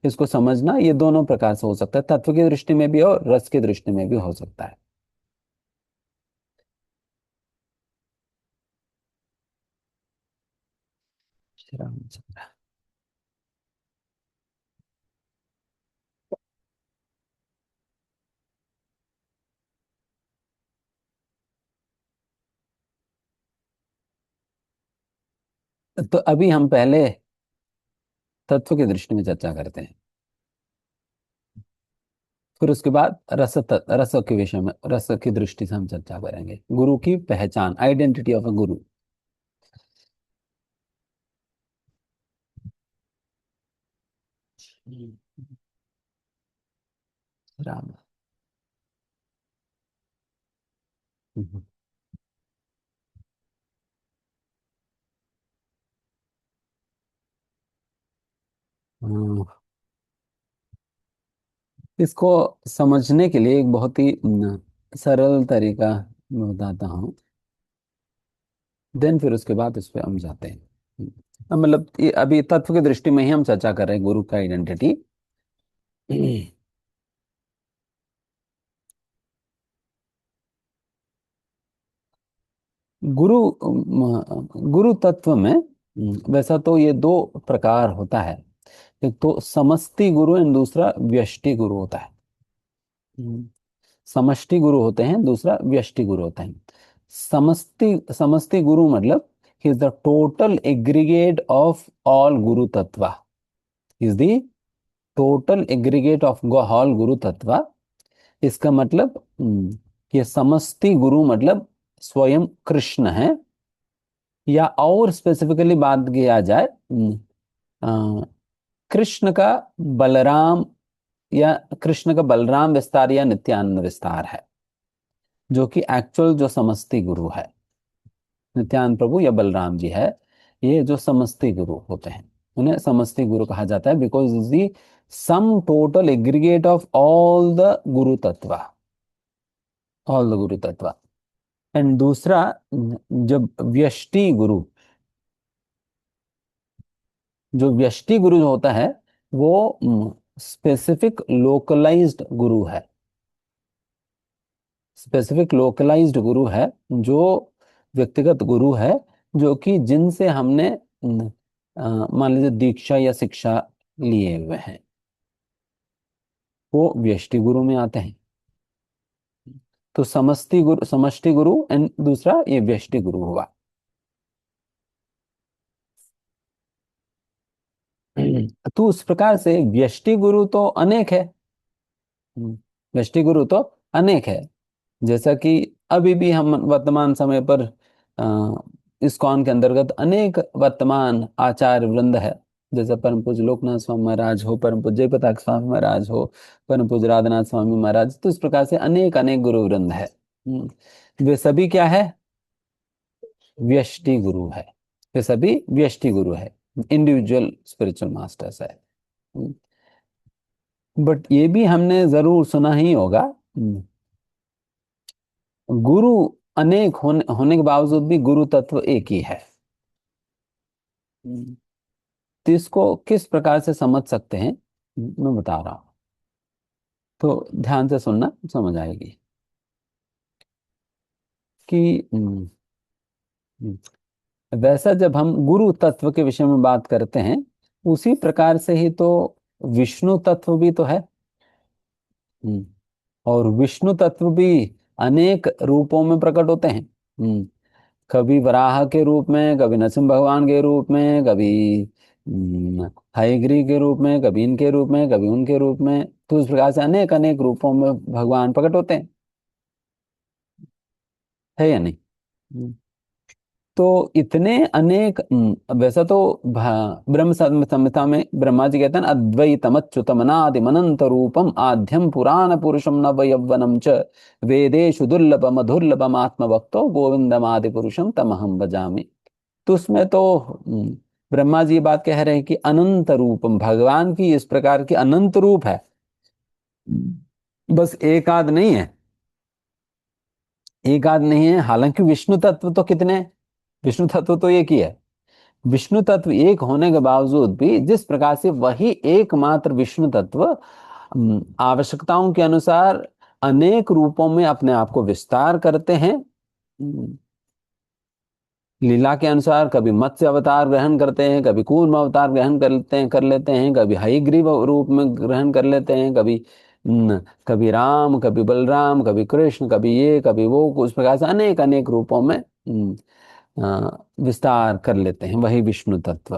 इसको समझना ये दोनों प्रकार से हो सकता है, तत्व की दृष्टि में भी और रस की दृष्टि में भी हो सकता है। श्री रामचंद्र। तो अभी हम पहले तत्व की दृष्टि में चर्चा करते हैं, फिर उसके बाद रस के विषय में, रस की दृष्टि से हम चर्चा करेंगे गुरु की पहचान, आइडेंटिटी ऑफ अ गुरु। हम्म। राम। हम्म। हम्म। इसको समझने के लिए एक बहुत ही सरल तरीका मैं बताता हूँ, देन फिर उसके बाद इस पे हम जाते हैं। मतलब ये अभी तत्व की दृष्टि में ही हम चर्चा कर रहे हैं गुरु का आइडेंटिटी। गुरु गुरु तत्व में वैसा तो ये दो प्रकार होता है। एक तो समष्टि गुरु एंड दूसरा व्यष्टि गुरु होता है। हम्म, समष्टि गुरु होते हैं, दूसरा व्यष्टि गुरु होता है। समष्टि समष्टि गुरु मतलब ही is the total aggregate of all गुरु तत्व, is the total aggregate of hall गुरु तत्व, इसका मतलब ये समष्टि गुरु मतलब स्वयं कृष्ण है, या और स्पेसिफिकली बात किया जाए कृष्ण का बलराम, या कृष्ण का बलराम विस्तार या नित्यानंद विस्तार है, जो कि एक्चुअल जो समष्टि गुरु है, नित्यानंद प्रभु या बलराम जी है, ये जो समष्टि गुरु होते हैं उन्हें समष्टि गुरु कहा जाता है, because is the sum total aggregate of all the गुरु तत्व, ऑल द गुरु तत्व। एंड दूसरा, जब व्यष्टि गुरु, जो व्यष्टि गुरु जो होता है वो स्पेसिफिक लोकलाइज्ड गुरु है, स्पेसिफिक लोकलाइज्ड गुरु है, जो व्यक्तिगत गुरु है, जो कि जिनसे हमने मान लीजिए दीक्षा या शिक्षा लिए हुए हैं, वो व्यष्टि गुरु में आते हैं। तो समष्टि गुरु एंड दूसरा ये व्यष्टि गुरु हुआ। तो उस प्रकार से व्यष्टि गुरु तो अनेक है, व्यष्टि गुरु तो अनेक है। जैसा कि अभी भी हम वर्तमान समय पर इस्कॉन के अंतर्गत अनेक वर्तमान आचार्य वृंद है, जैसे परम पूज्य लोकनाथ स्वामी महाराज हो, परम पूज्य जयप्रताप स्वामी महाराज हो, परम पूज्य राधानाथ स्वामी महाराज, तो इस प्रकार से अनेक अनेक गुरु वृंद है। वे सभी क्या है, व्यष्टि गुरु है, वे सभी व्यष्टि गुरु है, इंडिविजुअल स्पिरिचुअल मास्टर्स है। बट ये भी हमने जरूर सुना ही होगा, गुरु अनेक होने के बावजूद भी गुरु तत्व एक ही है। तो इसको किस प्रकार से समझ सकते हैं, मैं बता रहा हूं, तो ध्यान से सुनना, समझ आएगी कि वैसा जब हम गुरु तत्व के विषय में बात करते हैं, उसी प्रकार से ही तो विष्णु तत्व भी तो है। हम्म, और विष्णु तत्व भी अनेक रूपों में प्रकट होते हैं। कभी वराह के रूप में, कभी नरसिंह भगवान के रूप में, कभी हयग्रीव के रूप में, कभी इनके रूप में, कभी उनके रूप में, तो इस प्रकार से अनेक अनेक रूपों में भगवान प्रकट होते हैं, है या नहीं। हम्म, तो इतने अनेक वैसा तो ब्रह्म संहिता में ब्रह्मा जी कहते हैं अद्वैतम अच्युतम अनादिम अनंत रूपम आद्यम पुराण पुरुषम नव यौवनम च वेदेषु दुर्लभम अधुर्लभम आत्मभक्तो गोविंदम आदि पुरुषम तमहम भजामि। तो उसमें तो ब्रह्मा जी ये बात कह रहे हैं कि अनंत रूपम, भगवान की इस प्रकार की अनंत रूप है, बस एक आध नहीं है, एक आध नहीं है। हालांकि विष्णु तत्व तो कितने हैं? विष्णु तत्व तो एक ही है। विष्णु तत्व एक होने के बावजूद भी जिस प्रकार से वही एकमात्र विष्णु तत्व आवश्यकताओं के अनुसार अनेक रूपों में अपने आप को विस्तार करते हैं, लीला के अनुसार कभी मत्स्य अवतार ग्रहण करते हैं, कभी कूर्म अवतार ग्रहण कर लेते हैं, कभी हयग्रीव रूप में ग्रहण कर लेते हैं, कभी राम, कभी बलराम, कभी कृष्ण, कभी ये कभी वो, उस प्रकार से अनेक अनेक रूपों में विस्तार कर लेते हैं वही विष्णु तत्व।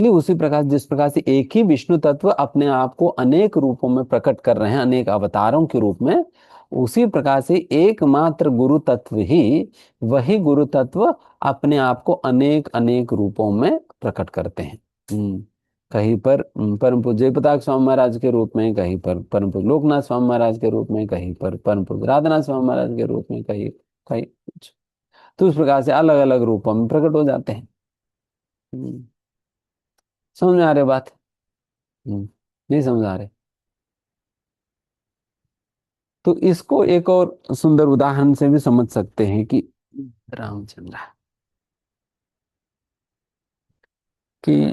उसी प्रकार जिस प्रकार से एक ही विष्णु तत्व अपने आप को अनेक रूपों में प्रकट कर रहे हैं, अनेक अवतारों के रूप में, उसी प्रकार से एकमात्र गुरु तत्व ही, वही गुरु तत्व अपने आप को अनेक अनेक रूपों में प्रकट करते हैं। कहीं पर परम पूज्य जयप्रताप स्वामी महाराज के रूप में, कहीं पर परम पूज्य लोकनाथ स्वामी महाराज के रूप में, कहीं पर परम पूज्य राधानाथ स्वामी महाराज के रूप में, कहीं कहीं कुछ, तो उस प्रकार से अलग अलग रूपों में प्रकट हो जाते हैं। हम्म, समझ में आ रही बात? नहीं समझ आ रहे? तो इसको एक और सुंदर उदाहरण से भी समझ सकते हैं कि रामचंद्र कि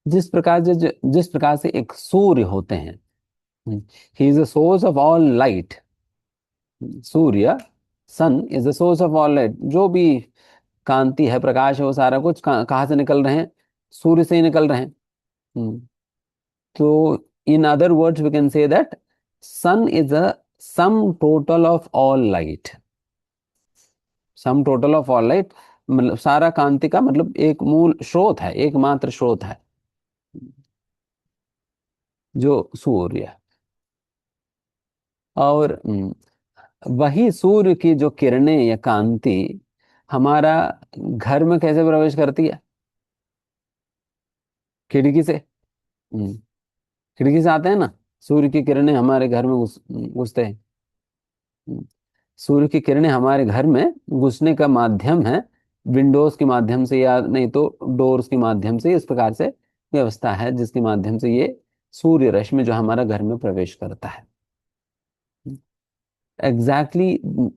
जिस प्रकार से एक सूर्य होते हैं, he is the source of all light. सूर्य, sun is the source of all light. जो भी कांति है, प्रकाश है, वो सारा कुछ कहाँ से निकल रहे हैं? सूर्य से ही निकल रहे हैं। हम्म, तो in other words we can say that sun is a sum total of all light। Sum total of all light, मतलब सारा कांति का मतलब एक मूल स्रोत है, एकमात्र स्रोत है जो सूर्य है। और वही सूर्य की जो किरणें या कांति हमारा घर में कैसे प्रवेश करती है? खिड़की से। हम्म, खिड़की से आते हैं ना, सूर्य की किरणें हमारे घर में घुसते हैं। हम्म, सूर्य की किरणें हमारे घर में घुसने का माध्यम है विंडोज के माध्यम से, या नहीं तो डोर्स के माध्यम से। इस प्रकार से व्यवस्था है जिसके माध्यम से ये सूर्य रश्मि जो हमारा घर में प्रवेश करता है। एग्जैक्टली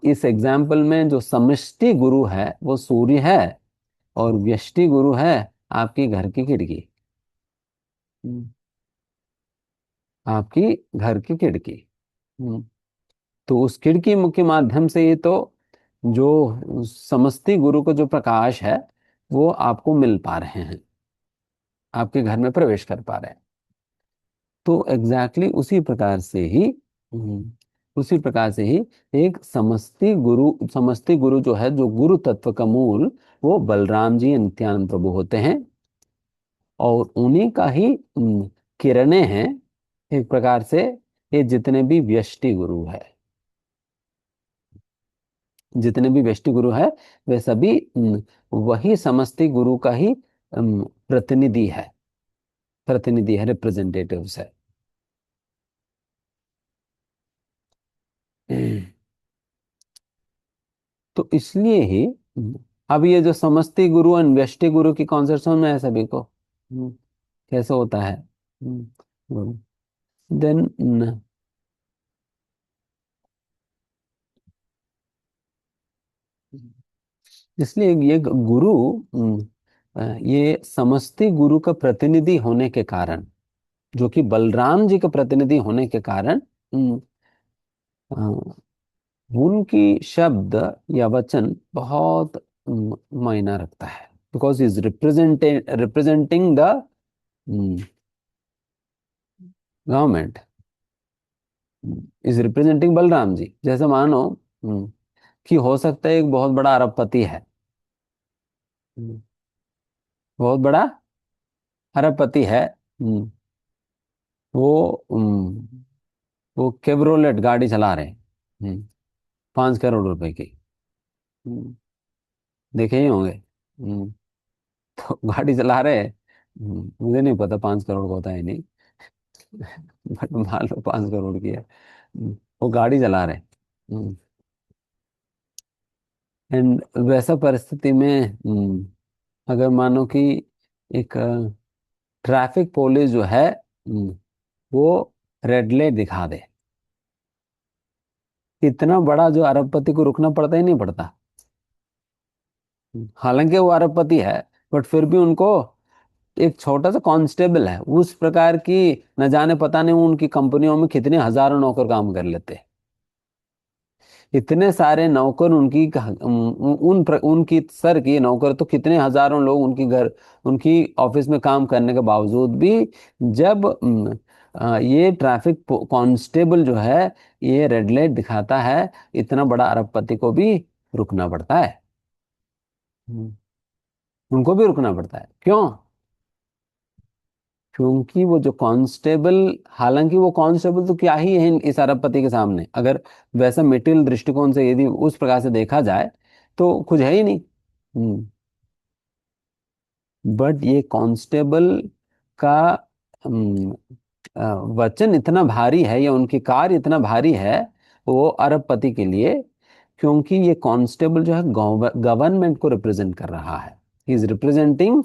इस एग्जाम्पल में जो समष्टि गुरु है वो सूर्य है, और व्यष्टि गुरु है आपकी घर की खिड़की। हम्म, आपकी घर की खिड़की। हम्म, तो उस खिड़की के माध्यम से ये तो जो समष्टि गुरु का जो प्रकाश है वो आपको मिल पा रहे हैं, आपके घर में प्रवेश कर पा रहे हैं। तो उसी प्रकार से ही उसी प्रकार से ही एक समष्टि गुरु जो है, जो गुरु तत्व का मूल, वो बलराम जी नित्यानंद प्रभु होते हैं। और उन्हीं का ही किरणें हैं एक प्रकार से ये जितने भी व्यष्टि गुरु है, जितने भी व्यष्टि गुरु है वे सभी वही समष्टि गुरु का ही प्रतिनिधि है, रिप्रेजेंटेटिव्स है। तो इसलिए ही अब ये जो समष्टि गुरु और व्यष्टि गुरु की कॉन्सेप्ट समझ में है सभी को? कैसे होता है? देन इसलिए ये गुरु ये समष्टि गुरु का प्रतिनिधि होने के कारण, जो कि बलराम जी का प्रतिनिधि होने के कारण अ, उनकी शब्द या वचन बहुत मायना रखता है, because is representing the government, is representing Balram ji. जैसे मानो कि हो सकता है एक बहुत बड़ा अरबपति है, हम्म, बहुत बड़ा अरबपति है। हम्म, वो वो केब्रोलेट गाड़ी चला रहे हैं, 5 करोड़ रुपए की। हम्म, देखे ही होंगे। तो गाड़ी चला रहे हैं। मुझे नहीं पता 5 करोड़ का होता है नहीं, बट मान लो 5 करोड़ की है। वो गाड़ी चला रहे हैं। एंड वैसा परिस्थिति में अगर मानो कि एक ट्रैफिक पुलिस जो है वो रेड लाइट दिखा दे, इतना बड़ा जो अरबपति को रुकना पड़ता ही नहीं पड़ता। हालांकि वो अरबपति है, बट फिर भी उनको एक छोटा सा कांस्टेबल है उस प्रकार की, न जाने पता नहीं उनकी कंपनियों में कितने हजारों नौकर काम कर लेते हैं। इतने सारे नौकर उनकी उनकी सर की नौकर, तो कितने हजारों लोग उनकी घर, उनकी ऑफिस में काम करने के बावजूद भी जब ये ट्रैफिक कांस्टेबल जो है ये रेड लाइट दिखाता है, इतना बड़ा अरबपति को भी रुकना पड़ता है। हम्म, उनको भी रुकना पड़ता है। क्यों? क्योंकि वो जो कांस्टेबल, हालांकि वो कांस्टेबल तो क्या ही है इस अरबपति के सामने, अगर वैसा मेटेरियल दृष्टिकोण से यदि उस प्रकार से देखा जाए तो कुछ है ही नहीं। बट ये कांस्टेबल का हम्म, वचन इतना भारी है या उनकी कार्य इतना भारी है वो अरबपति के लिए, क्योंकि ये कांस्टेबल जो है गवर्नमेंट को रिप्रेजेंट कर रहा है। He is representing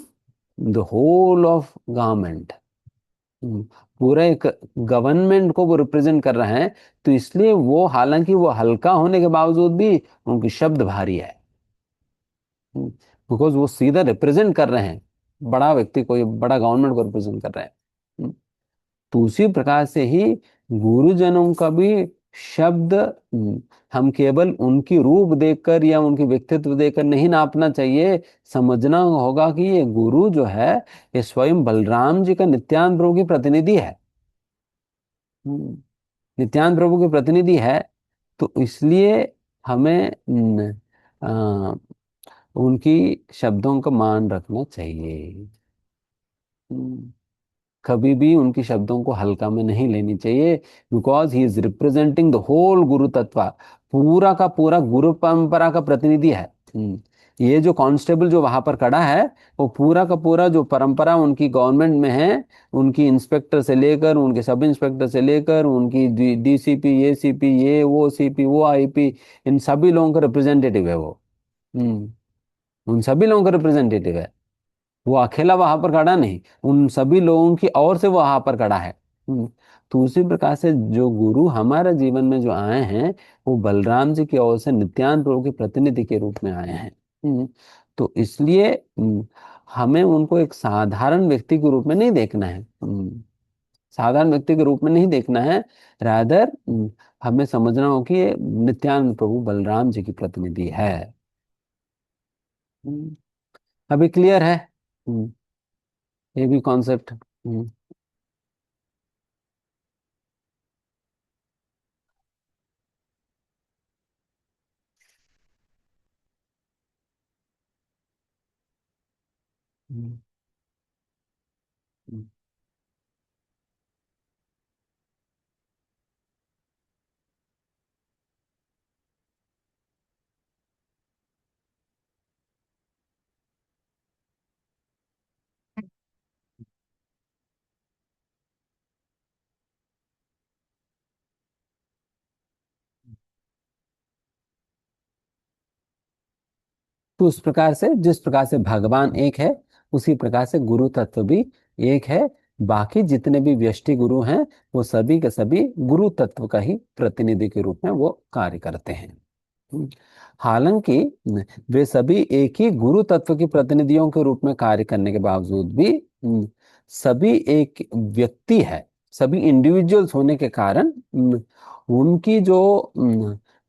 the whole of government. Hmm, पूरा एक गवर्नमेंट को वो रिप्रेजेंट कर रहे हैं। तो इसलिए वो, हालांकि वो हल्का होने के बावजूद भी उनकी शब्द भारी है, बिकॉज वो सीधा रिप्रेजेंट कर रहे हैं बड़ा व्यक्ति को, ये बड़ा गवर्नमेंट को रिप्रेजेंट कर रहे हैं। तो उसी प्रकार से ही गुरुजनों का भी शब्द हम केवल उनकी रूप देखकर या उनकी व्यक्तित्व देखकर नहीं नापना चाहिए। समझना होगा कि ये गुरु जो है ये स्वयं बलराम जी का नित्यानंद प्रभु की प्रतिनिधि है। हम्म, नित्यानंद प्रभु के प्रतिनिधि है। तो इसलिए हमें आ, उनकी शब्दों का मान रखना चाहिए। हम्म, कभी भी उनकी शब्दों को हल्का में नहीं लेनी चाहिए, because he is representing the whole guru tattva. पूरा का पूरा गुरु परंपरा का प्रतिनिधि है। ये जो कांस्टेबल जो वहां पर खड़ा है, वो पूरा का पूरा जो परंपरा उनकी गवर्नमेंट में है, उनकी इंस्पेक्टर से लेकर, उनके सब इंस्पेक्टर से लेकर, उनकी डीसीपी, ये सीपी, ये वो सीपी, वो आईपी, इन सभी लोगों का रिप्रेजेंटेटिव है वो। हम्म उन सभी लोगों का रिप्रेजेंटेटिव है। वो अकेला वहां पर खड़ा नहीं, उन सभी लोगों की ओर से वो वहां पर खड़ा है। हम्म, तो उसी प्रकार से जो गुरु हमारे जीवन में जो आए हैं, वो बलराम जी की ओर से नित्यानंद प्रभु के प्रतिनिधि के रूप में आए हैं। तो इसलिए हमें उनको एक साधारण व्यक्ति के रूप में नहीं देखना है। साधारण व्यक्ति के रूप में नहीं देखना है। रादर हमें समझना हो कि ये नित्यानंद प्रभु बलराम जी की प्रतिनिधि है। हम्म, अभी क्लियर है। ये भी कॉन्सेप्ट। तो उस प्रकार से जिस प्रकार से भगवान एक है, उसी प्रकार से गुरु तत्व भी एक है। बाकी जितने भी व्यष्टि गुरु हैं, वो सभी के सभी गुरु तत्व का ही प्रतिनिधि के रूप में वो कार्य करते हैं। हम्म, हालांकि वे सभी एक ही गुरु तत्व के प्रतिनिधियों के रूप में कार्य करने के बावजूद भी सभी एक व्यक्ति है। सभी इंडिविजुअल्स होने के कारण उनकी जो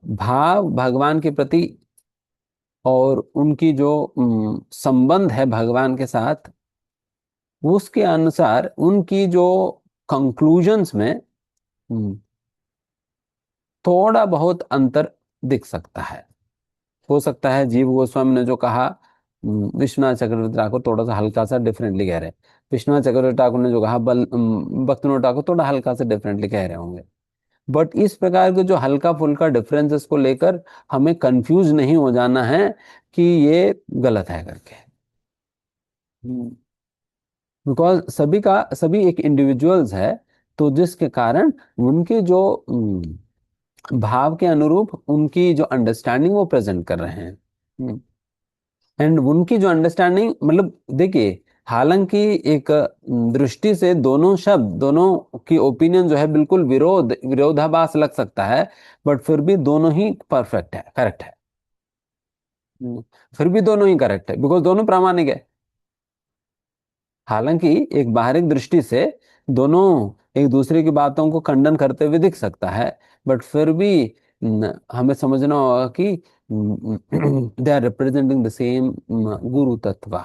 भाव भगवान के प्रति और उनकी जो संबंध है भगवान के साथ, उसके अनुसार उनकी जो कंक्लूजन्स में हम्म, थोड़ा बहुत अंतर दिख सकता है। हो सकता है जीव गोस्वामी ने जो कहा, विश्वनाथ चक्रवर्ती ठाकुर थोड़ा सा हल्का सा डिफरेंटली कह रहे हैं। विश्वनाथ चक्रवर्ती ठाकुर ने जो कहा, भक्तिविनोद ठाकुर थोड़ा हल्का सा डिफरेंटली कह रहे होंगे। बट इस प्रकार के जो हल्का फुल्का डिफरेंसेस को लेकर हमें कंफ्यूज नहीं हो जाना है कि ये गलत है करके। बिकॉज सभी एक इंडिविजुअल्स है। तो जिसके कारण उनके जो भाव के अनुरूप उनकी जो अंडरस्टैंडिंग वो प्रेजेंट कर रहे हैं। एंड उनकी जो अंडरस्टैंडिंग, मतलब देखिए, हालांकि एक दृष्टि से दोनों शब्द, दोनों की ओपिनियन जो है बिल्कुल विरोधाभास लग सकता है, बट फिर भी दोनों ही परफेक्ट है, करेक्ट है। फिर भी दोनों ही करेक्ट है, बिकॉज दोनों प्रामाणिक है। हालांकि एक बाहरिक दृष्टि से दोनों एक दूसरे की बातों को खंडन करते हुए दिख सकता है, बट फिर भी हमें समझना होगा कि they are representing the same guru tattva.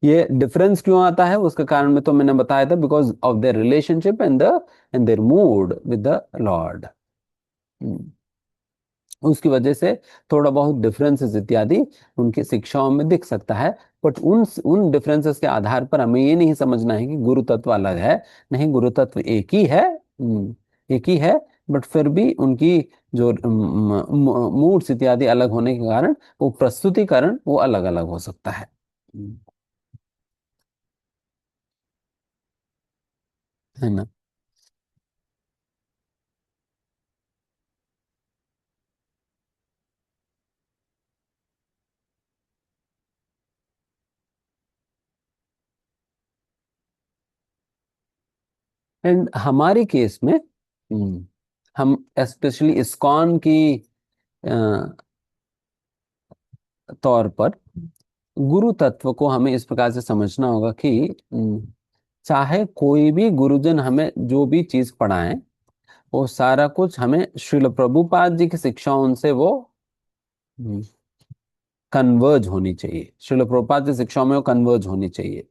ये डिफरेंस क्यों आता है उसका कारण में तो मैंने बताया था, because of their relationship and their mood with the lord. उसकी वजह से थोड़ा बहुत डिफरेंसेस इत्यादि उनकी शिक्षाओं में दिख सकता है। बट उन डिफरेंसेस के आधार पर हमें ये नहीं समझना है कि गुरु तत्व अलग है। नहीं, गुरु तत्व एक ही है। एक ही है। बट फिर भी उनकी जो मूड्स इत्यादि अलग होने के कारण वो प्रस्तुतिकरण वो अलग अलग हो सकता है। है ना। एंड हमारे केस में हम स्पेशली इस्कॉन की तौर पर गुरु तत्व को हमें इस प्रकार से समझना होगा कि चाहे कोई भी गुरुजन हमें जो भी चीज पढ़ाएं, वो सारा कुछ हमें श्रील प्रभुपाद जी की शिक्षाओं से वो कन्वर्ज होनी चाहिए। श्रील प्रभुपाद की शिक्षाओं में वो कन्वर्ज होनी चाहिए।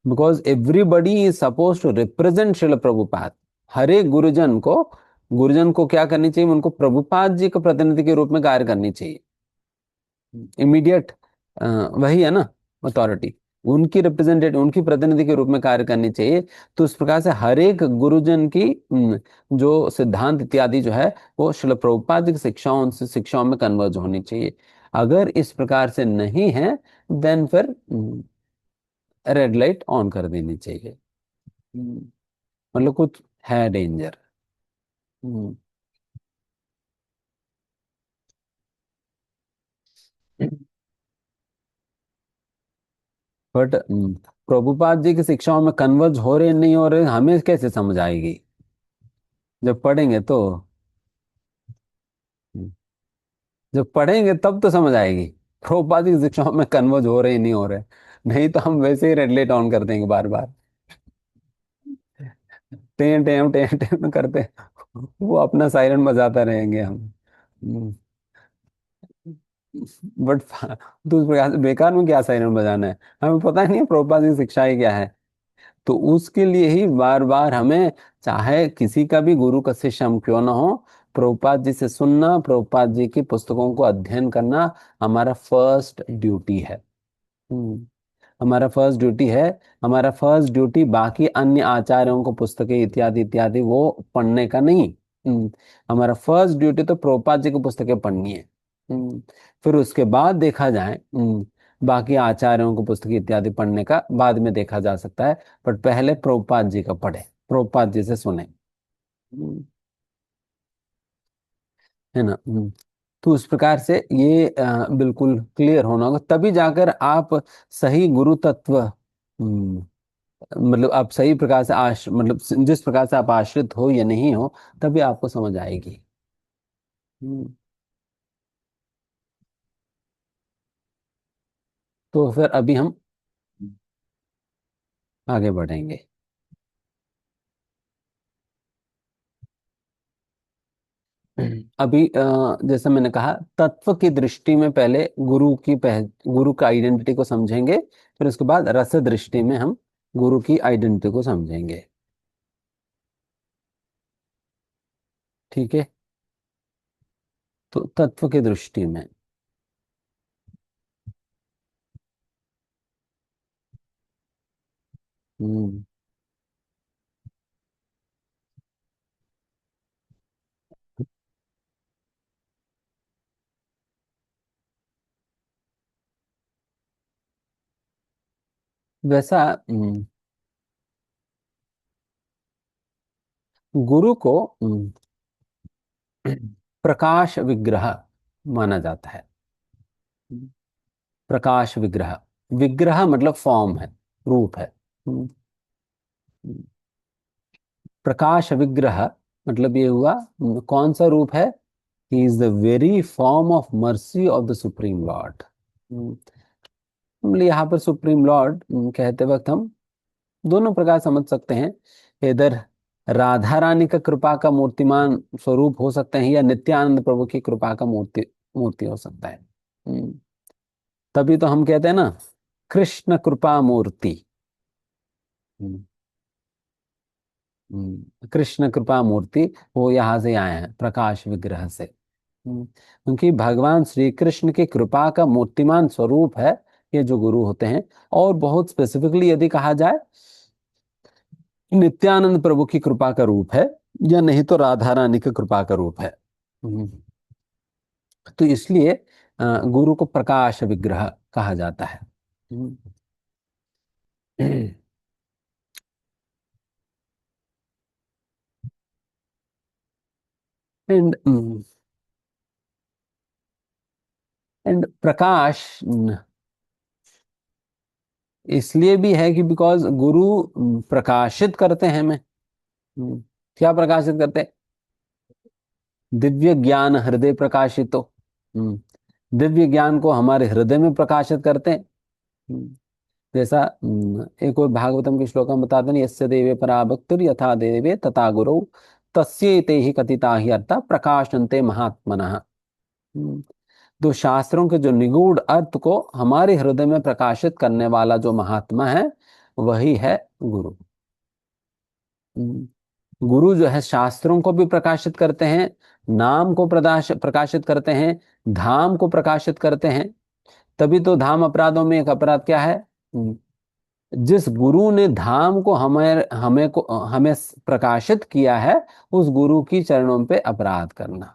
Because everybody is suppose to represent Srila Prabhupada. हर एक गुरुजन को गुरुजन को क्या करनी चाहिए, उनको प्रभुपाद जी के प्रतिनिधि के रूप में कार्य करनी चाहिए। इमीडिएट वही है ना अथॉरिटी, उनकी रिप्रेजेंटेटिव, उनकी प्रतिनिधि के रूप में कार्य करनी चाहिए। तो इस प्रकार से हर एक गुरुजन की जो सिद्धांत इत्यादि जो है वो श्रील प्रभुपाद जी की शिक्षाओं से शिक्षाओं में कन्वर्ज होनी चाहिए। अगर इस प्रकार से नहीं है, देन फिर रेड लाइट ऑन कर देनी चाहिए। मतलब कुछ है डेंजर। बट प्रभुपाद जी की शिक्षाओं में कन्वर्ज हो रहे नहीं हो रहे, हमें कैसे समझ आएगी? जब पढ़ेंगे तो, जब पढ़ेंगे तब तो समझ आएगी प्रभुपाद की शिक्षाओं में कन्वर्ज हो रहे नहीं हो रहे। नहीं तो हम वैसे ही रेड लाइट ऑन कर देंगे बार बार, टें टें टें टें करते वो अपना सायरन बजाता रहेंगे हम। बट तो उस प्रकार से बेकार में क्या सायरन बजाना है, हमें पता ही नहीं है प्रभुपाद की शिक्षाएं क्या है। तो उसके लिए ही बार बार हमें, चाहे किसी का भी गुरु का शिष्य हम क्यों ना हो, प्रभुपाद जी से सुनना, प्रभुपाद जी की पुस्तकों को अध्ययन करना हमारा फर्स्ट ड्यूटी है। हम्म, हमारा फर्स्ट ड्यूटी है। हमारा फर्स्ट ड्यूटी बाकी अन्य आचार्यों को पुस्तकें इत्यादि इत्यादि वो पढ़ने का नहीं। हम्म, हमारा फर्स्ट ड्यूटी तो प्रभुपाद जी की पुस्तकें पढ़नी है। फिर उसके बाद देखा जाए, बाकी आचार्यों को पुस्तकें इत्यादि पढ़ने का बाद में देखा जा सकता है। पर पहले प्रभुपाद जी का पढ़े, प्रभुपाद जी से सुने। हम्म, है ना। तो उस प्रकार से ये बिल्कुल क्लियर होना होगा, तभी जाकर आप सही गुरु तत्व, मतलब आप सही प्रकार से मतलब जिस प्रकार से आप आश्रित हो या नहीं हो, तभी आपको समझ आएगी। हम्म, तो फिर अभी हम आगे बढ़ेंगे। अभी जैसे मैंने कहा, तत्व की दृष्टि में पहले गुरु का आइडेंटिटी को समझेंगे, फिर उसके बाद रस दृष्टि में हम गुरु की आइडेंटिटी को समझेंगे। ठीक है। तो तत्व की दृष्टि में, हम्म, वैसा गुरु को प्रकाश विग्रह माना जाता है। प्रकाश विग्रह, विग्रह मतलब फॉर्म है, रूप है। हम्म, प्रकाश विग्रह मतलब ये हुआ, कौन सा रूप है? He is the very form of mercy of the supreme Lord. यहाँ पर सुप्रीम लॉर्ड कहते वक्त हम दोनों प्रकार समझ सकते हैं। इधर राधा रानी का कृपा का मूर्तिमान स्वरूप हो सकते हैं, या नित्यानंद प्रभु की कृपा का मूर्ति मूर्ति हो सकता है। हम्म, तभी तो हम कहते हैं ना, कृष्ण कृपा मूर्ति। हम्म, कृष्ण कृपा मूर्ति, वो यहाँ से आए हैं, प्रकाश विग्रह से। क्योंकि भगवान श्री कृष्ण की कृपा का मूर्तिमान स्वरूप है ये जो गुरु होते हैं। और बहुत स्पेसिफिकली यदि कहा जाए, नित्यानंद प्रभु की कृपा का रूप है, या नहीं तो राधा रानी की कृपा का रूप है। हम्म, तो इसलिए गुरु को प्रकाश विग्रह कहा जाता है। एंड एंड प्रकाश इसलिए भी है कि बिकॉज गुरु प्रकाशित करते हैं हमें। क्या प्रकाशित करते हैं? दिव्य ज्ञान हृदय प्रकाशितो। दिव्य ज्ञान को हमारे हृदय में प्रकाशित करते हैं। हम्म, जैसा एक और भागवतम के श्लोक में बताते हैं, यस्य देवे परा भक्तिर यथा देवे तथा गुरु तस्ये ते ही कथिता ही अर्था प्रकाशन्ते महात्मनः। तो शास्त्रों के जो निगूढ़ अर्थ को हमारे हृदय में प्रकाशित करने वाला जो महात्मा है, वही है गुरु। हम्म, गुरु जो है शास्त्रों को भी प्रकाशित करते हैं, नाम को प्रकाशित करते हैं, धाम को प्रकाशित करते हैं। तभी तो धाम अपराधों में एक अपराध क्या है? जिस गुरु ने धाम को हमें प्रकाशित किया है, उस गुरु की चरणों पे अपराध करना।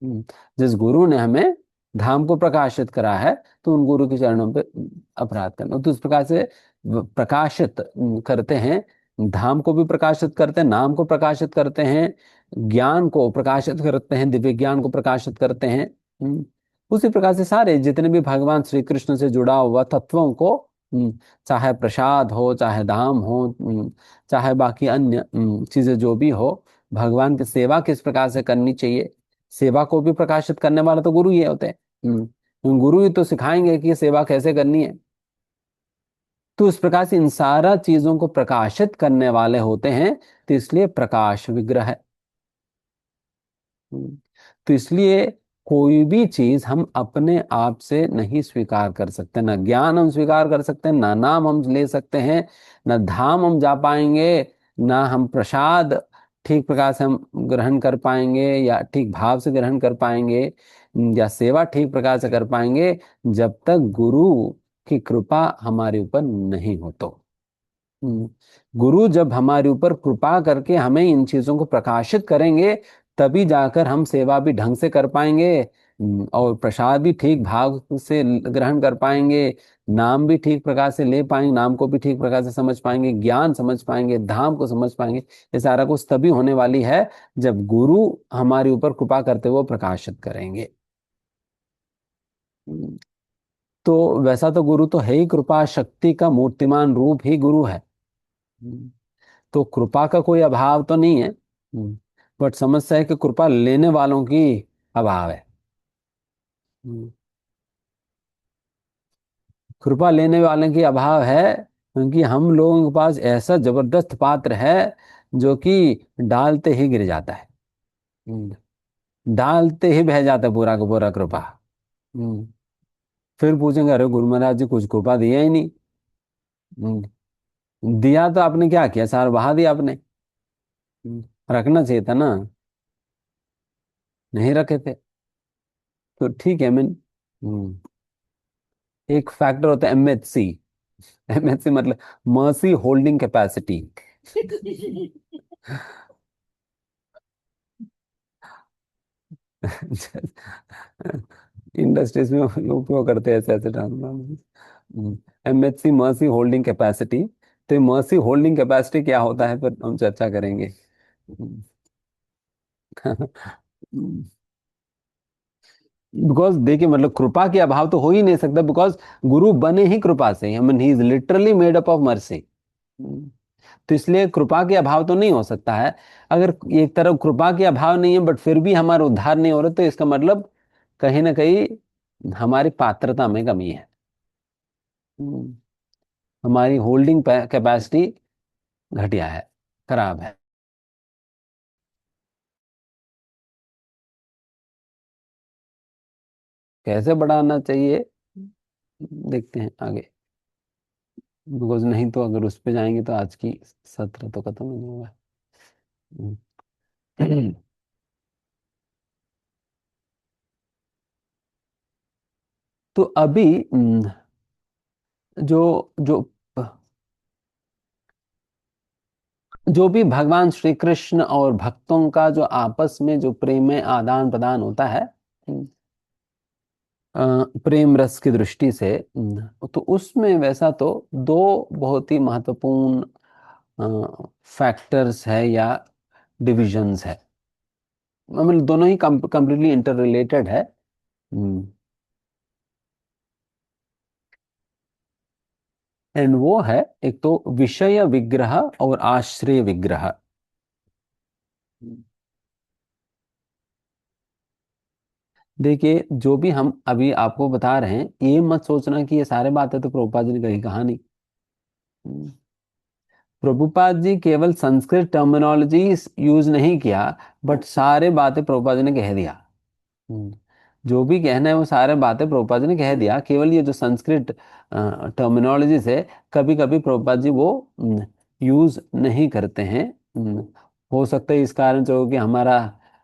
जिस गुरु ने हमें धाम को प्रकाशित करा है, तो उन गुरु के चरणों पे अपराध करना। तो इस प्रकार से प्रकाशित करते हैं, धाम को भी प्रकाशित करते हैं, नाम को प्रकाशित करते हैं, ज्ञान को प्रकाशित करते हैं, दिव्य ज्ञान को प्रकाशित करते हैं। उसी प्रकार से सारे जितने भी भगवान श्री कृष्ण से जुड़ा हुआ तत्वों को, चाहे प्रसाद हो, चाहे धाम हो, चाहे बाकी अन्य चीजें जो भी हो, भगवान की सेवा किस प्रकार से करनी चाहिए, सेवा को भी प्रकाशित करने वाला तो गुरु ही होते हैं। गुरु ही तो सिखाएंगे कि सेवा कैसे करनी है। तो इस प्रकार से इन सारा चीजों को प्रकाशित करने वाले होते हैं, तो इसलिए प्रकाश विग्रह है। तो इसलिए कोई भी चीज हम अपने आप से नहीं स्वीकार कर सकते। ना ज्ञान हम स्वीकार कर सकते हैं, ना नाम हम ले सकते हैं, ना धाम हम जा पाएंगे, ना हम प्रसाद ठीक प्रकार से हम ग्रहण कर पाएंगे या ठीक भाव से ग्रहण कर पाएंगे, या सेवा ठीक प्रकार से कर पाएंगे, जब तक गुरु की कृपा हमारे ऊपर नहीं हो तो। हम्म, गुरु जब हमारे ऊपर कृपा करके हमें इन चीजों को प्रकाशित करेंगे, तभी जाकर हम सेवा भी ढंग से कर पाएंगे, और प्रसाद भी ठीक भाव से ग्रहण कर पाएंगे, नाम भी ठीक प्रकार से ले पाएंगे, नाम को भी ठीक प्रकार से समझ पाएंगे, ज्ञान समझ पाएंगे, धाम को समझ पाएंगे। ये सारा कुछ तभी होने वाली है जब गुरु हमारे ऊपर कृपा करते हुए प्रकाशित करेंगे। हम्म, तो वैसा तो गुरु तो है ही, कृपा शक्ति का मूर्तिमान रूप ही गुरु है। तो कृपा का कोई अभाव तो नहीं है, बट समस्या है कि कृपा लेने वालों की अभाव है। हम्म, कृपा लेने वाले की अभाव है, क्योंकि हम लोगों के पास ऐसा जबरदस्त पात्र है जो कि डालते ही गिर जाता है। डालते ही बह जाता है पूरा का पूरा कृपा। हम्म, फिर पूछेंगे, अरे गुरु महाराज जी कुछ कृपा दिया ही नहीं। दिया तो आपने क्या किया, सार बहा दिया आपने। रखना चाहिए था ना, नहीं रखे थे। तो ठीक है, मैं एक फैक्टर होता है एमएचसी। एमएचसी मतलब मर्सी होल्डिंग कैपेसिटी। इंडस्ट्रीज में उपयोग करते हैं ऐसे ऐसे transformer. MHC mercy holding capacity. तो मर्सी होल्डिंग कैपेसिटी क्या होता है, फिर हम चर्चा करेंगे। बिकॉज देखिए, मतलब कृपा के अभाव तो हो ही नहीं सकता, बिकॉज गुरु बने ही कृपा से, I mean he is literally made up of mercy. तो इसलिए कृपा के अभाव तो नहीं हो सकता है। अगर एक तरफ कृपा के अभाव नहीं है बट फिर भी हमारा उद्धार नहीं हो रहा, तो इसका मतलब कहीं ना कहीं हमारी पात्रता में कमी है। हम्म, हमारी होल्डिंग कैपेसिटी घटिया है, खराब है। कैसे बढ़ाना चाहिए, देखते हैं आगे। बिकॉज नहीं तो अगर उस पे जाएंगे तो आज की सत्र तो खत्म ही नहीं होगा। हम्म। तो अभी जो जो जो भी भगवान श्री कृष्ण और भक्तों का जो आपस में जो प्रेम में आदान प्रदान होता है, प्रेम रस की दृष्टि से, तो उसमें वैसा तो दो बहुत ही महत्वपूर्ण फैक्टर्स है या डिविजन्स है। मतलब दोनों ही कंप्लीटली इंटर रिलेटेड है। एंड वो है, एक तो विषय विग्रह और आश्रय विग्रह। देखिए, जो भी हम अभी आपको बता रहे हैं, ये मत सोचना कि ये सारे बातें तो प्रभुपाद जी ने कही, कहानी। प्रभुपाद जी केवल संस्कृत टर्मिनोलॉजी यूज नहीं किया, बट सारे बातें प्रभुपाद जी ने कह दिया। हम्म, जो भी कहना है वो सारे बातें प्रभुपाद जी ने कह दिया। केवल ये जो संस्कृत टर्मिनोलॉजी से कभी कभी प्रभुपाद जी वो यूज नहीं करते हैं, हम्म, हो सकता है इस कारण से हो कि हमारा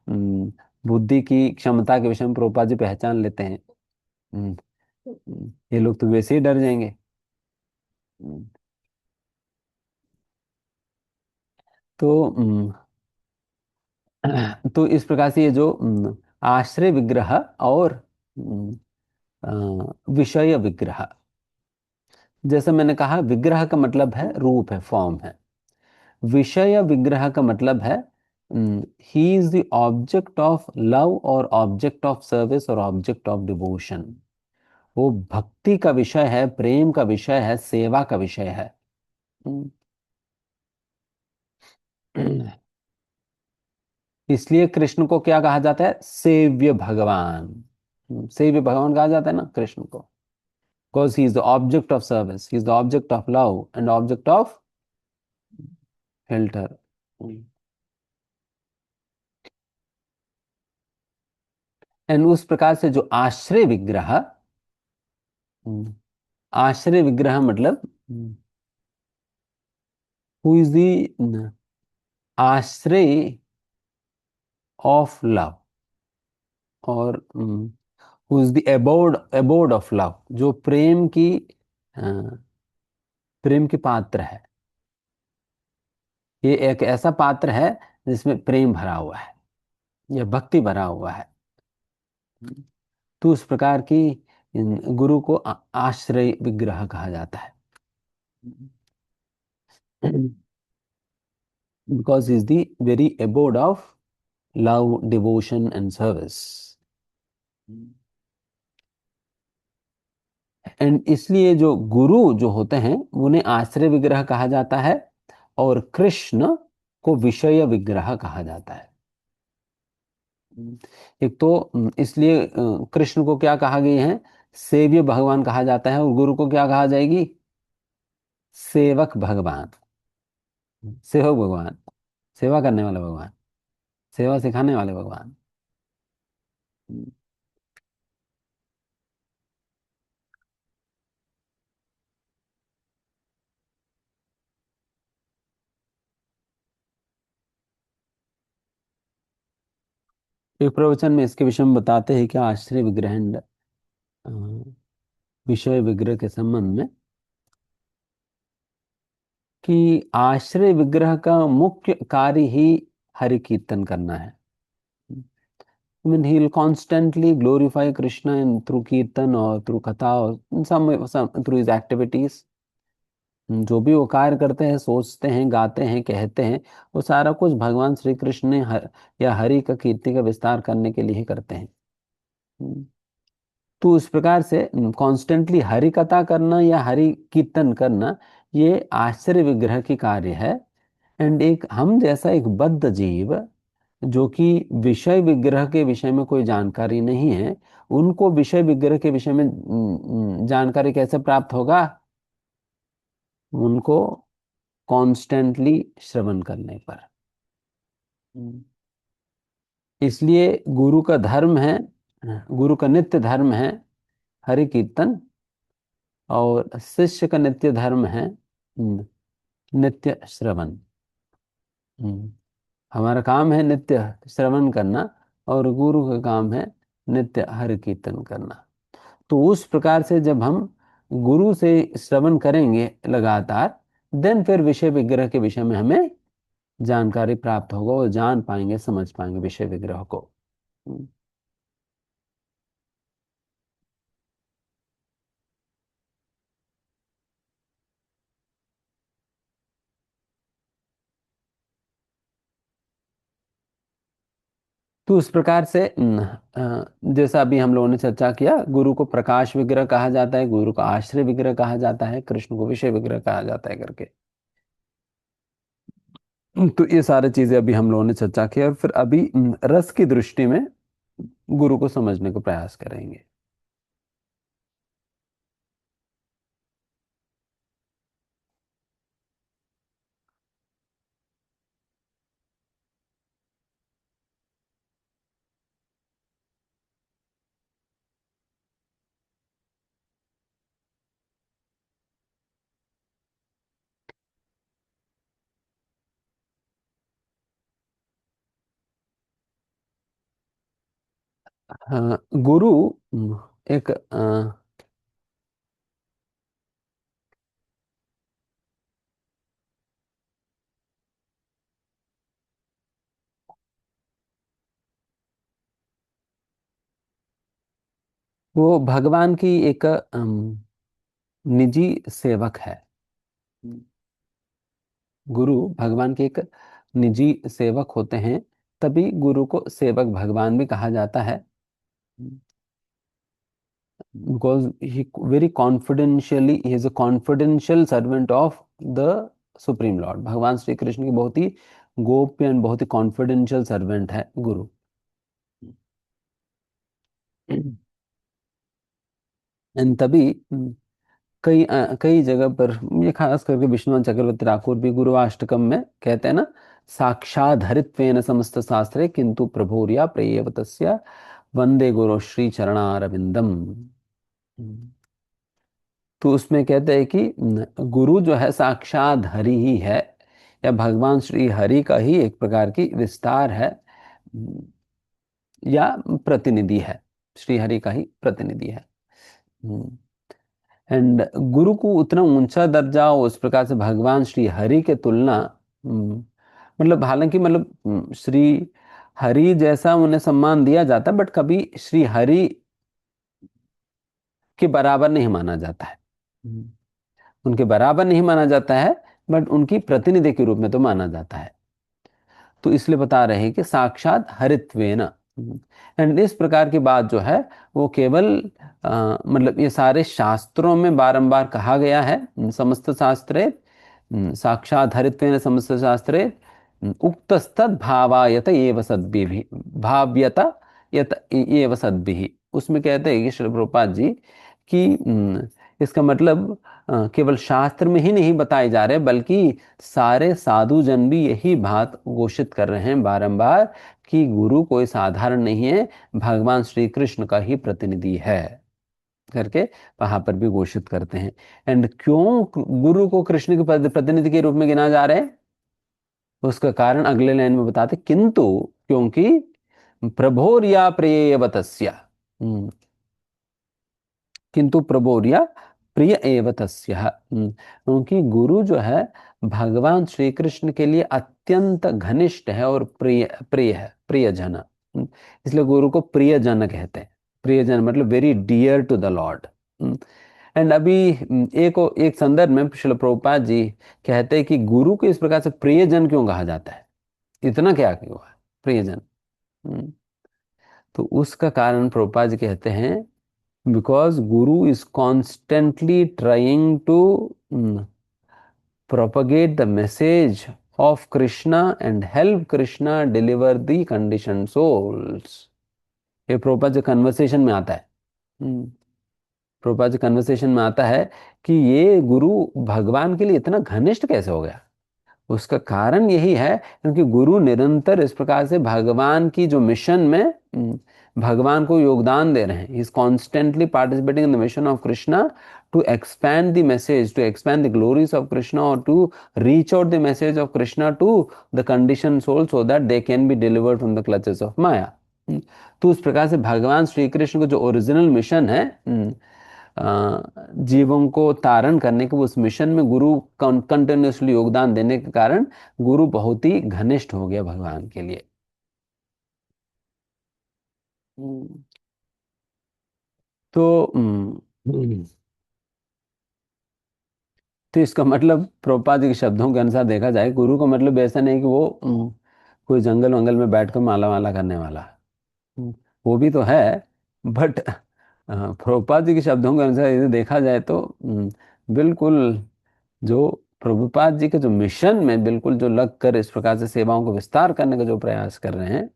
हम्म, बुद्धि की क्षमता के विषय में प्रभुपाद जी पहचान लेते हैं। हम्म, ये लोग तो वैसे ही डर जाएंगे। हम्म, तो तो इस प्रकार से ये जो आश्रय विग्रह और हम्म, विषय विग्रह, जैसे मैंने कहा विग्रह का मतलब है रूप है, फॉर्म है। विषय विग्रह का मतलब है he is the object of love और ऑब्जेक्ट ऑफ सर्विस और ऑब्जेक्ट ऑफ डिवोशन। वो भक्ति का विषय है, प्रेम का विषय है, सेवा का विषय है। हम्म, इसलिए कृष्ण को क्या कहा जाता है? सेव्य भगवान। सेव्य भगवान कहा जाता है ना कृष्ण को, because he is the object of service, he is the object of love and object of filter. And उस प्रकार से जो आश्रय विग्रह, आश्रय विग्रह मतलब हु इज द आश्रय ऑफ लव, और who is the abode of love, जो प्रेम की अ, प्रेम की पात्र है। ये एक ऐसा पात्र है जिसमें प्रेम भरा हुआ है या भक्ति भरा हुआ है। तो उस प्रकार की गुरु को आश्रय विग्रह कहा जाता है, because is the very abode of love, devotion and service. And इसलिए जो गुरु जो होते हैं उन्हें आश्रय विग्रह कहा जाता है, और कृष्ण को विषय विग्रह कहा जाता है। एक तो इसलिए कृष्ण को क्या कहा गया है? सेव्य भगवान कहा जाता है, और गुरु को क्या कहा जाएगी? सेवक भगवान, सेवक भगवान, सेवा करने वाले भगवान, सेवा सिखाने वाले भगवान। एक प्रवचन में इसके विषय में बताते हैं कि आश्रय विग्रह and, विषय विग्रह के संबंध में, कि आश्रय विग्रह का मुख्य कार्य ही हरि कीर्तन करना है। I mean, he will constantly glorify Krishna in through kirtan or through katha or in some through his activities. जो भी वो कार्य करते हैं, सोचते हैं, गाते हैं, कहते हैं, वो सारा कुछ भगवान श्री कृष्ण ने या हरि का कीर्ति का विस्तार करने के लिए ही करते हैं। हम्म, तो उस प्रकार से कॉन्स्टेंटली हरि कथा करना या हरि कीर्तन करना, ये आश्चर्य विग्रह की कार्य है। एंड एक हम जैसा एक बद्ध जीव जो कि विषय विग्रह के विषय में कोई जानकारी नहीं है, उनको विषय विग्रह के विषय में जानकारी कैसे प्राप्त होगा? उनको कॉन्स्टेंटली श्रवण करने पर। हम्म। इसलिए गुरु का धर्म है, गुरु का नित्य धर्म है हरि कीर्तन, और शिष्य का नित्य धर्म है नित्य श्रवण। हम्म। हमारा काम है नित्य श्रवण करना, और गुरु का काम है नित्य हरि कीर्तन करना। तो उस प्रकार से जब हम गुरु से श्रवण करेंगे लगातार, देन फिर विषय विग्रह के विषय में हमें जानकारी प्राप्त होगा और जान पाएंगे, समझ पाएंगे विषय विग्रह को। हम्म। तो उस प्रकार से जैसा अभी हम लोगों ने चर्चा किया, गुरु को प्रकाश विग्रह कहा जाता है, गुरु को आश्रय विग्रह कहा जाता है, कृष्ण को विषय विग्रह कहा जाता है करके। तो ये सारी चीजें अभी हम लोगों ने चर्चा की, और फिर अभी रस की दृष्टि में गुरु को समझने का प्रयास करेंगे। गुरु एक वो भगवान की एक निजी सेवक है। गुरु भगवान के एक निजी सेवक होते हैं, तभी गुरु को सेवक भगवान भी कहा जाता है। Because he very confidentially, he is a confidential servant of the supreme Lord. भगवान श्री कृष्ण की बहुत ही गोप्य एंड बहुत ही कॉन्फिडेंशियल सर्वेंट है गुरु। एंड तभी कई जगह पर, ये खास करके विष्णु चक्रवर्ती ठाकुर भी गुरुवाष्टकम में कहते हैं ना, साक्षाधरित्वेन समस्त शास्त्रे किंतु प्रभुर्या प्रेयव तस्य वंदे गुरु श्री चरणारविंदम। तो उसमें कहते हैं कि गुरु जो है साक्षात हरि ही है, या भगवान श्री हरि का ही एक प्रकार की विस्तार है, या प्रतिनिधि है, श्री हरि का ही प्रतिनिधि है। एंड गुरु को उतना ऊंचा दर्जा उस प्रकार से भगवान श्री हरि के तुलना, मतलब हालांकि मतलब श्री हरि जैसा उन्हें सम्मान दिया जाता, बट कभी श्री हरि के बराबर नहीं माना जाता है। उनके बराबर नहीं माना जाता है, बट उनकी प्रतिनिधि के रूप में तो माना जाता है। तो इसलिए बता रहे हैं कि साक्षात हरित्वेन। एंड इस प्रकार की बात जो है वो केवल मतलब ये सारे शास्त्रों में बारंबार कहा गया है। समस्त शास्त्रे साक्षात हरित्वेन समस्त शास्त्रे उक्तस्तद भावायत एव सद्भिः भाव्यत यत एव सद्भिः। उसमें कहते हैं कि श्री प्रभुपाद जी कि इसका मतलब केवल शास्त्र में ही नहीं बताए जा रहे, बल्कि सारे साधु जन भी यही बात घोषित कर रहे हैं बारंबार कि गुरु कोई साधारण नहीं है, भगवान श्री कृष्ण का ही प्रतिनिधि है करके वहां पर भी घोषित करते हैं। एंड क्यों गुरु को कृष्ण के प्रतिनिधि के रूप में गिना जा रहे हैं, उसका कारण अगले लाइन में बताते, किंतु क्योंकि प्रभोर्या प्रियवतस्य, किंतु प्रभोर्या प्रिय एव तस्य। क्योंकि गुरु जो है भगवान श्री कृष्ण के लिए अत्यंत घनिष्ठ है और प्रिय प्रिय है, प्रियजन। इसलिए गुरु को प्रियजन कहते हैं। प्रियजन मतलब very dear to the lord. And अभी एक संदर्भ में श्रील प्रभुपाद जी कहते हैं कि गुरु को इस प्रकार से प्रियजन क्यों कहा जाता है, इतना क्या क्यों है प्रियजन। तो उसका कारण प्रभुपाद जी कहते हैं, because guru is constantly trying to propagate the message of krishna and help krishna deliver the conditioned souls। ये प्रभुपाद जी कन्वर्सेशन में आता है। प्रभुपाद जी कन्वर्सेशन में आता है कि ये गुरु भगवान के लिए इतना घनिष्ठ कैसे हो गया। उसका कारण यही है क्योंकि गुरु निरंतर इस प्रकार से भगवान की जो मिशन में भगवान को योगदान दे रहे हैं। He is constantly participating in the mission of Krishna to expand the message, to expand the glories of Krishna, और to reach out the message of Krishna to the condition soul so that they can be delivered from the clutches of Maya. तो उस प्रकार से भगवान श्री कृष्ण का जो original mission है जीवों को तारण करने के, उस मिशन में गुरु कंटिन्यूसली योगदान देने के कारण गुरु बहुत ही घनिष्ठ हो गया भगवान के लिए। तो तो इसका मतलब प्रभुपाद जी के शब्दों के अनुसार देखा जाए, गुरु का मतलब ऐसा नहीं कि वो कोई जंगल वंगल में बैठकर माला वाला करने वाला। वो भी तो है, बट प्रभुपाद जी के शब्दों के अनुसार यदि देखा जाए तो बिल्कुल जो प्रभुपाद जी के जो मिशन में बिल्कुल जो लग कर इस प्रकार से सेवाओं को विस्तार करने का जो प्रयास कर रहे हैं,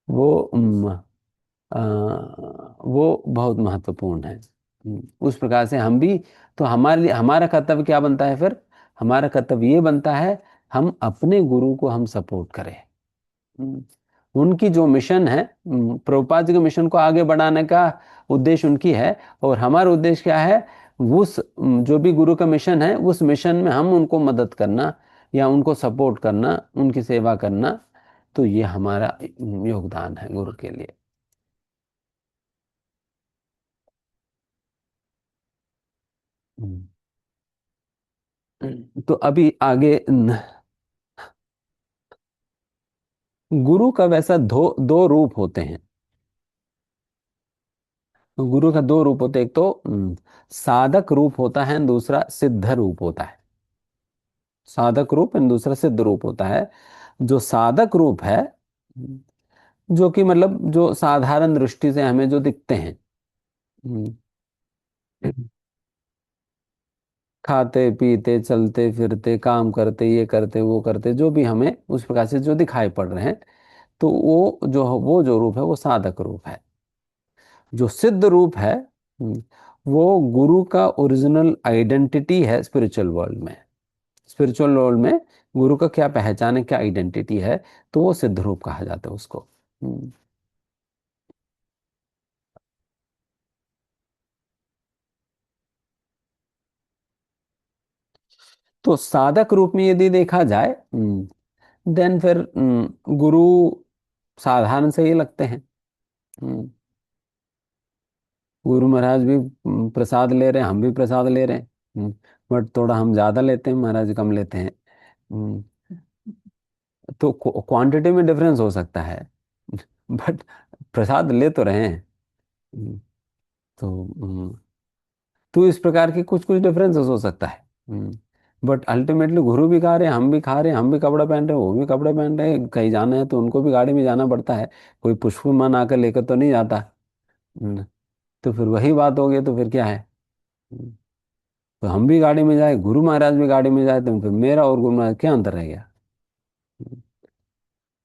वो वो बहुत महत्वपूर्ण है। उस प्रकार से हम भी, तो हमारे लिए हमारा कर्तव्य क्या बनता है फिर, हमारा कर्तव्य ये बनता है हम अपने गुरु को हम सपोर्ट करें। उनकी जो मिशन है, प्रभुपाद जी के मिशन को आगे बढ़ाने का उद्देश्य उनकी है, और हमारा उद्देश्य क्या है, उस जो भी गुरु का मिशन है उस मिशन में हम उनको मदद करना या उनको सपोर्ट करना, उनकी सेवा करना। तो ये हमारा योगदान है गुरु के लिए। हम्म। तो अभी आगे गुरु का वैसा दो दो रूप होते हैं। गुरु का दो रूप होते हैं, एक तो साधक रूप होता है, दूसरा सिद्ध रूप होता है। साधक रूप एंड दूसरा सिद्ध रूप होता है। जो साधक रूप है, जो कि मतलब जो साधारण दृष्टि से हमें जो दिखते हैं, हम्म, खाते पीते चलते फिरते काम करते ये करते वो करते, जो भी हमें उस प्रकार से जो दिखाई पड़ रहे हैं, तो वो जो रूप है वो साधक रूप है। जो सिद्ध रूप है, वो गुरु का ओरिजिनल आइडेंटिटी है स्पिरिचुअल वर्ल्ड में। स्पिरिचुअल वर्ल्ड में गुरु का क्या पहचान है, क्या आइडेंटिटी है, तो वो सिद्ध रूप कहा जाता है उसको। हम्म। तो साधक रूप में यदि देखा जाए, देन फिर गुरु साधारण से ही लगते हैं। हम्म, गुरु महाराज भी प्रसाद ले रहे हैं, हम भी प्रसाद ले रहे हैं, बट थोड़ा हम ज्यादा लेते हैं, महाराज कम लेते हैं। हम्म, तो क्वांटिटी में डिफरेंस हो सकता है, बट प्रसाद ले तो रहे हैं। हम्म, तो तो इस प्रकार के कुछ कुछ डिफरेंसेस हो सकता है। बट अल्टीमेटली गुरु भी खा रहे हैं, हम भी खा रहे हैं, हम भी कपड़े पहन रहे हैं, वो भी कपड़े पहन रहे हैं, कहीं जाना है तो उनको भी गाड़ी में जाना पड़ता है, कोई पुष्प विमान आकर लेकर तो नहीं जाता। हम्म, तो फिर वही बात हो गई, तो फिर क्या है। हम्म, तो हम भी गाड़ी में जाए, गुरु महाराज भी गाड़ी में जाए, तो फिर मेरा और गुरु महाराज क्या अंतर रह गया। हम्म,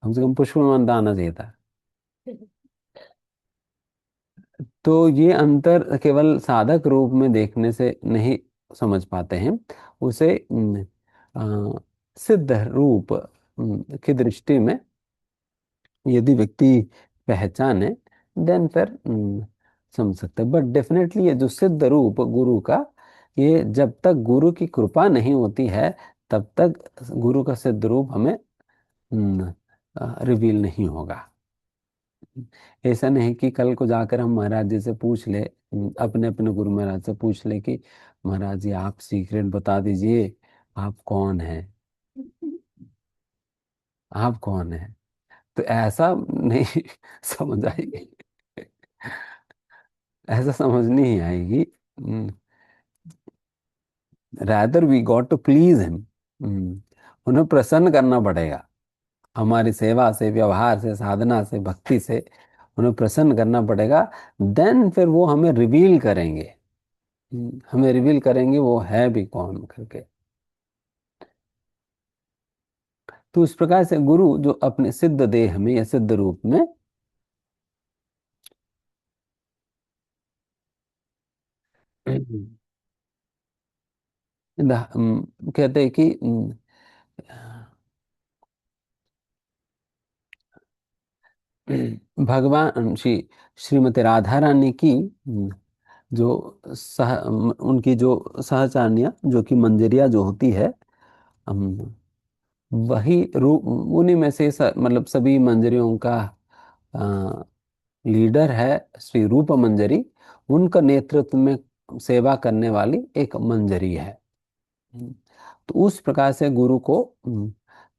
कम से कम पुष्प विमान तो आना चाहिए था। तो ये अंतर केवल साधक रूप में देखने से नहीं समझ पाते हैं, उसे सिद्ध रूप की दृष्टि में यदि व्यक्ति पहचाने, देन फिर समझ सकते हैं। बट डेफिनेटली ये जो सिद्ध रूप गुरु का, ये जब तक गुरु की कृपा नहीं होती है, तब तक गुरु का सिद्ध रूप हमें रिवील नहीं होगा। ऐसा नहीं कि कल को जाकर हम महाराज जी से पूछ ले, अपने अपने गुरु महाराज से पूछ ले कि महाराज जी आप सीक्रेट बता दीजिए, आप कौन हैं, आप कौन हैं। तो ऐसा नहीं समझ आएगी, ऐसा समझ नहीं आएगी। Rather we got to please him, उन्हें प्रसन्न करना पड़ेगा, हमारी सेवा से, व्यवहार से, साधना से, भक्ति से उन्हें प्रसन्न करना पड़ेगा। देन फिर वो हमें रिवील करेंगे, हमें रिवील करेंगे वो है भी कौन करके। तो इस प्रकार से गुरु जो अपने सिद्ध देह में या सिद्ध रूप में कहते हैं कि भगवान श्रीमती राधा रानी की जो उनकी जो सहचारियाँ जो कि मंजरियाँ जो होती है, वही रूप उन्हीं में से मतलब सभी मंजरियों का लीडर है श्री रूप मंजरी। उनका नेतृत्व में सेवा करने वाली एक मंजरी है। हम्म, तो उस प्रकार से गुरु को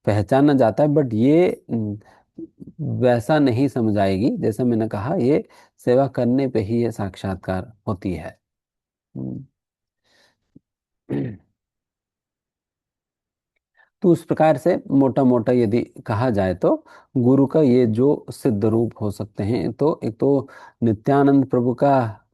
पहचाना जाता है। बट ये वैसा नहीं समझाएगी, जैसा मैंने कहा, ये सेवा करने पे ही ये साक्षात्कार होती है। हम्म, तो उस प्रकार से मोटा मोटा यदि कहा जाए तो गुरु का ये जो सिद्ध रूप हो सकते हैं, तो एक तो नित्यानंद प्रभु का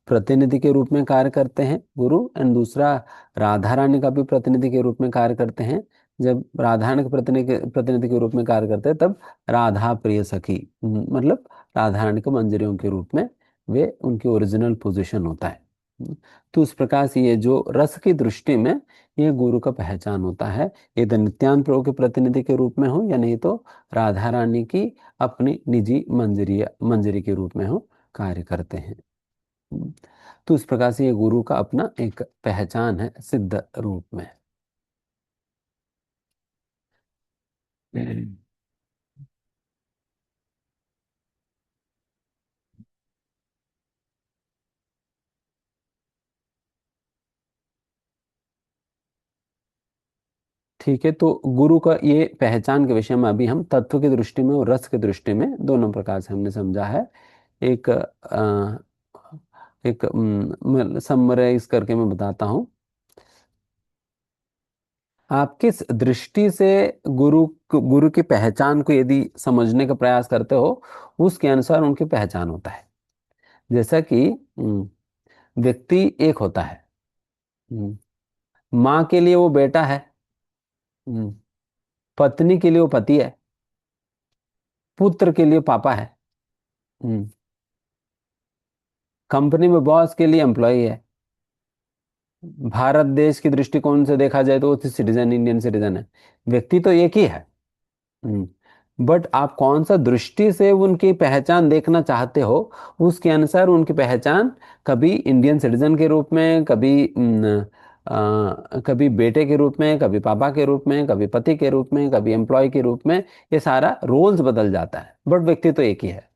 प्रतिनिधि के रूप में कार्य करते हैं गुरु, एंड दूसरा राधा रानी का भी प्रतिनिधि के रूप में कार्य करते हैं। जब राधा रानी के प्रतिनिधि प्रतिनिधि के रूप में कार्य करते हैं, तब राधा प्रिय सखी, मतलब राधा रानी के मंजरियों के रूप में वे उनकी ओरिजिनल पोजीशन होता है। तो उस प्रकार से ये जो रस की दृष्टि में ये गुरु का पहचान होता है, ये तो नित्यानंद प्रभु के प्रतिनिधि के रूप में हो या नहीं तो राधा रानी की अपनी निजी मंजरी मंजरी के रूप में हो, कार्य करते हैं। तो इस प्रकार से ये गुरु का अपना एक पहचान है सिद्ध रूप में। ठीक है, तो गुरु का ये पहचान के विषय में अभी हम तत्व की दृष्टि में और रस की दृष्टि में दोनों प्रकार से हमने समझा है। एक एक समराइज करके मैं बताता हूँ। आप किस दृष्टि से गुरु की पहचान को यदि समझने का प्रयास करते हो, उसके अनुसार उनकी पहचान होता है। जैसा कि व्यक्ति एक होता है। हम्म, माँ के लिए वो बेटा है। हम्म, पत्नी के लिए वो पति है। पुत्र के लिए पापा है। हम्म, कंपनी में बॉस के लिए एम्प्लॉय है। भारत देश की दृष्टिकोण से देखा जाए तो वो सिटीजन, इंडियन सिटीजन है। व्यक्ति तो एक ही है। बट आप कौन सा दृष्टि से उनकी पहचान देखना चाहते हो, उसके अनुसार उनकी पहचान कभी इंडियन सिटीजन के रूप में, कभी बेटे के रूप में, कभी पापा के रूप में, कभी पति के रूप में, कभी एम्प्लॉय के रूप में, ये सारा रोल्स बदल जाता है, बट व्यक्ति तो एक ही है।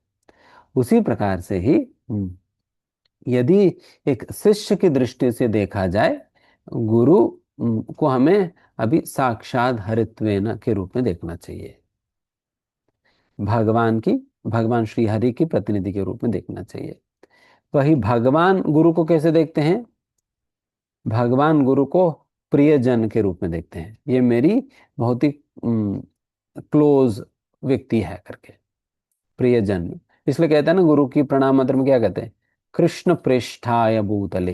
उसी प्रकार से ही यदि एक शिष्य की दृष्टि से देखा जाए, गुरु को हमें अभी साक्षात हरित्वेन के रूप में देखना चाहिए। भगवान की, भगवान श्री हरि की प्रतिनिधि के रूप में देखना चाहिए। वही भगवान गुरु को कैसे देखते हैं? भगवान गुरु को प्रियजन के रूप में देखते हैं। ये मेरी बहुत ही क्लोज व्यक्ति है करके, प्रियजन। इसलिए कहते हैं ना, गुरु की प्रणाम मंत्र में क्या कहते हैं? कृष्ण प्रेष्ठाय भूतले।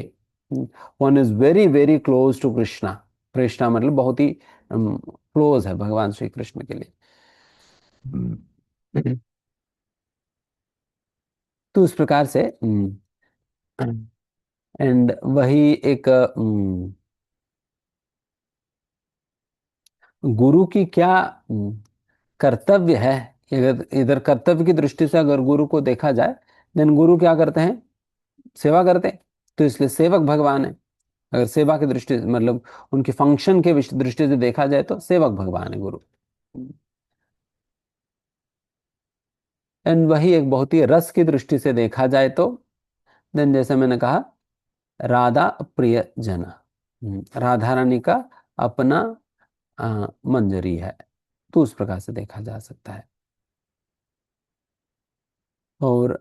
One is very very close to Krishna. प्रेष्ठा मतलब बहुत ही क्लोज है भगवान श्री कृष्ण के लिए। तो उस प्रकार से एंड वही एक गुरु की क्या कर्तव्य है। अगर इधर कर्तव्य की दृष्टि से अगर गुरु को देखा जाए, देन गुरु क्या करते हैं? सेवा करते हैं। तो इसलिए सेवक भगवान है। अगर सेवा की दृष्टि मतलब उनकी फंक्शन के दृष्टि से देखा जाए तो सेवक भगवान है गुरु। एंड वही एक बहुत ही रस की दृष्टि से देखा जाए तो देन, जैसे मैंने कहा, राधा प्रिय जन, राधा रानी का अपना मंजरी है। तो उस प्रकार से देखा जा सकता है। और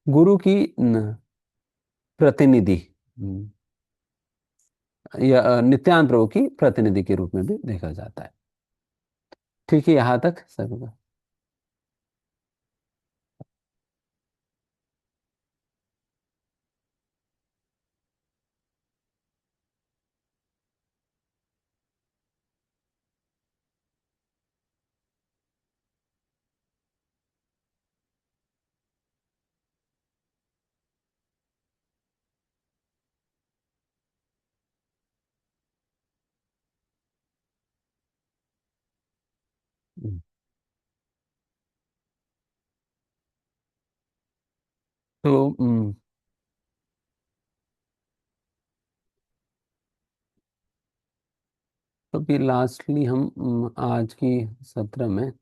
गुरु की प्रतिनिधि, या नित्यानंद प्रभु की प्रतिनिधि के रूप में भी देखा जाता है। ठीक है, यहाँ तक सब। तो तो फिर लास्टली हम आज की सत्र में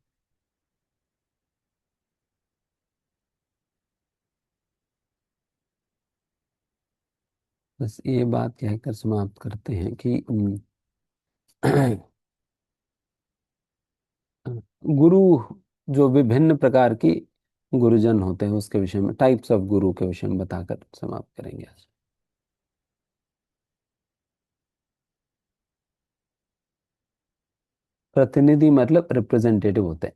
बस ये बात कहकर समाप्त करते हैं कि गुरु, जो विभिन्न प्रकार की गुरुजन होते हैं उसके विषय में, टाइप्स ऑफ गुरु के विषय में बताकर समाप्त करेंगे आज। प्रतिनिधि मतलब रिप्रेजेंटेटिव होते हैं।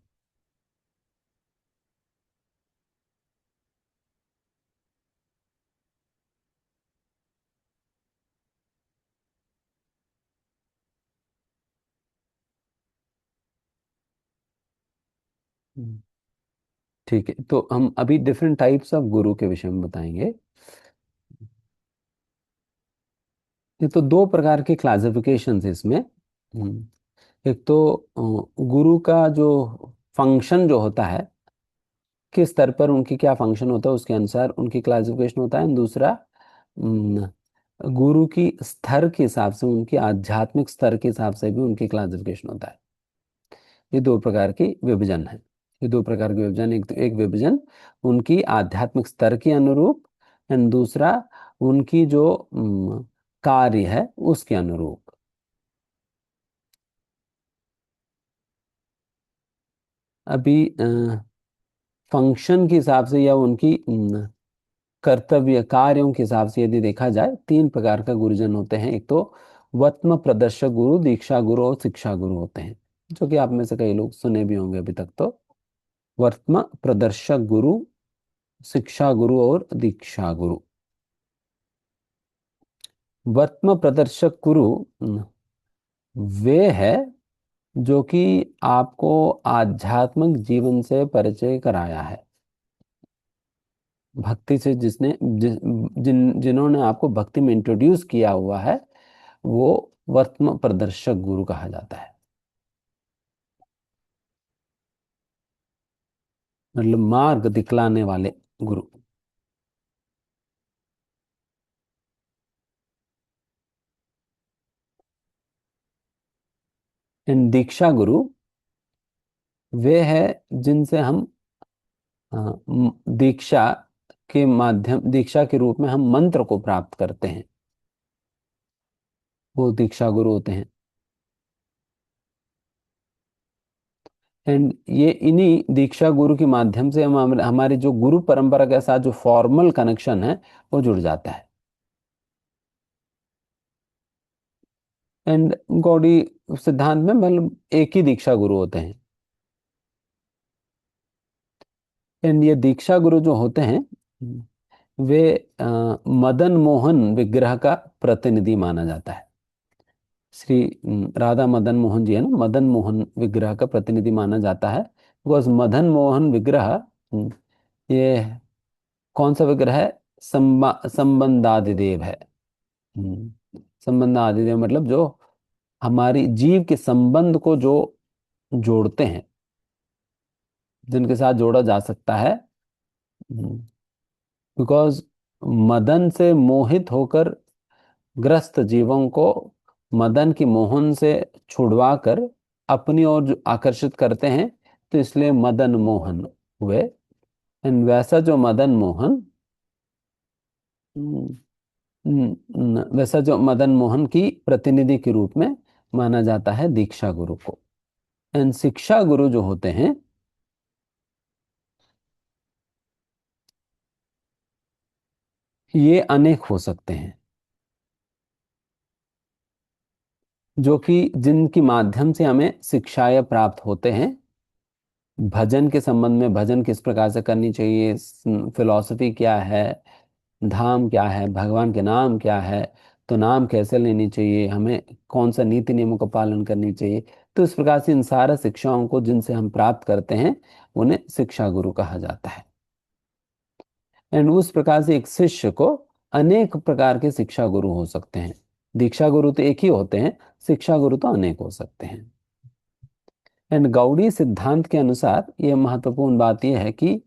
हम्म, ठीक है, तो हम अभी डिफरेंट टाइप्स ऑफ गुरु के विषय में बताएंगे। ये तो दो प्रकार के क्लासिफिकेशन है इसमें। एक तो गुरु का जो फंक्शन जो होता है, किस स्तर पर उनकी क्या फंक्शन होता है उसके अनुसार उनकी क्लासिफिकेशन होता है। दूसरा, अम, गुरु की स्तर के हिसाब से, उनकी आध्यात्मिक स्तर के हिसाब से भी उनकी क्लासिफिकेशन होता है। ये दो प्रकार की विभाजन है। ये दो प्रकार के विभाजन, एक विभाजन उनकी आध्यात्मिक स्तर के अनुरूप, एंड दूसरा उनकी जो कार्य है उसके अनुरूप। अभी फंक्शन के हिसाब से या उनकी कर्तव्य कार्यों के हिसाब से यदि देखा जाए, तीन प्रकार का गुरुजन होते हैं। एक तो वर्त्म प्रदर्शक गुरु, दीक्षा गुरु और शिक्षा गुरु होते हैं, जो कि आप में से कई लोग सुने भी होंगे अभी तक। तो वर्त्म प्रदर्शक गुरु, शिक्षा गुरु और दीक्षा गुरु। वर्त्म प्रदर्शक गुरु वे है जो कि आपको आध्यात्मिक जीवन से परिचय कराया है। भक्ति से जिसने जिन्होंने आपको भक्ति में इंट्रोड्यूस किया हुआ है, वो वर्त्म प्रदर्शक गुरु कहा जाता है। मतलब मार्ग दिखलाने वाले गुरु। एंड दीक्षा गुरु वे है जिनसे हम दीक्षा के माध्यम, दीक्षा के रूप में हम मंत्र को प्राप्त करते हैं, वो दीक्षा गुरु होते हैं। एंड ये इन्हीं दीक्षा गुरु के माध्यम से हम हमारी जो गुरु परंपरा के साथ जो फॉर्मल कनेक्शन है वो जुड़ जाता है। एंड गौड़ी सिद्धांत में मतलब एक ही दीक्षा गुरु होते हैं। एंड ये दीक्षा गुरु जो होते हैं वे मदन मोहन विग्रह का प्रतिनिधि माना जाता है। श्री राधा मदन मोहन जी है ना, मदन मोहन विग्रह का प्रतिनिधि माना जाता है। बिकॉज मदन मोहन विग्रह ये कौन सा विग्रह है? संबंधादिदेव है। संबंधादिदेव मतलब जो हमारी जीव के संबंध को जो जोड़ते हैं, जिनके साथ जोड़ा जा सकता है। बिकॉज मदन से मोहित होकर ग्रस्त जीवों को मदन की मोहन से छुड़वा कर अपनी ओर जो आकर्षित करते हैं, तो इसलिए मदन मोहन हुए। एंड वैसा जो मदन मोहन हम्म, वैसा जो मदन मोहन की प्रतिनिधि के रूप में माना जाता है दीक्षा गुरु को। एंड शिक्षा गुरु जो होते हैं, ये अनेक हो सकते हैं, जो कि जिनकी माध्यम से हमें शिक्षाएं प्राप्त होते हैं। भजन के संबंध में, भजन किस प्रकार से करनी चाहिए, फिलॉसफी क्या है, धाम क्या है, भगवान के नाम क्या है, तो नाम कैसे लेनी चाहिए, हमें कौन सा नीति नियमों का पालन करनी चाहिए। तो इस प्रकार से इन सारा शिक्षाओं को जिनसे हम प्राप्त करते हैं, उन्हें शिक्षा गुरु कहा जाता है। एंड उस प्रकार से एक शिष्य को अनेक प्रकार के शिक्षा गुरु हो सकते हैं। दीक्षा गुरु तो एक ही होते हैं, शिक्षा गुरु तो अनेक हो सकते हैं। एंड गौड़ी सिद्धांत के अनुसार यह महत्वपूर्ण बात यह है कि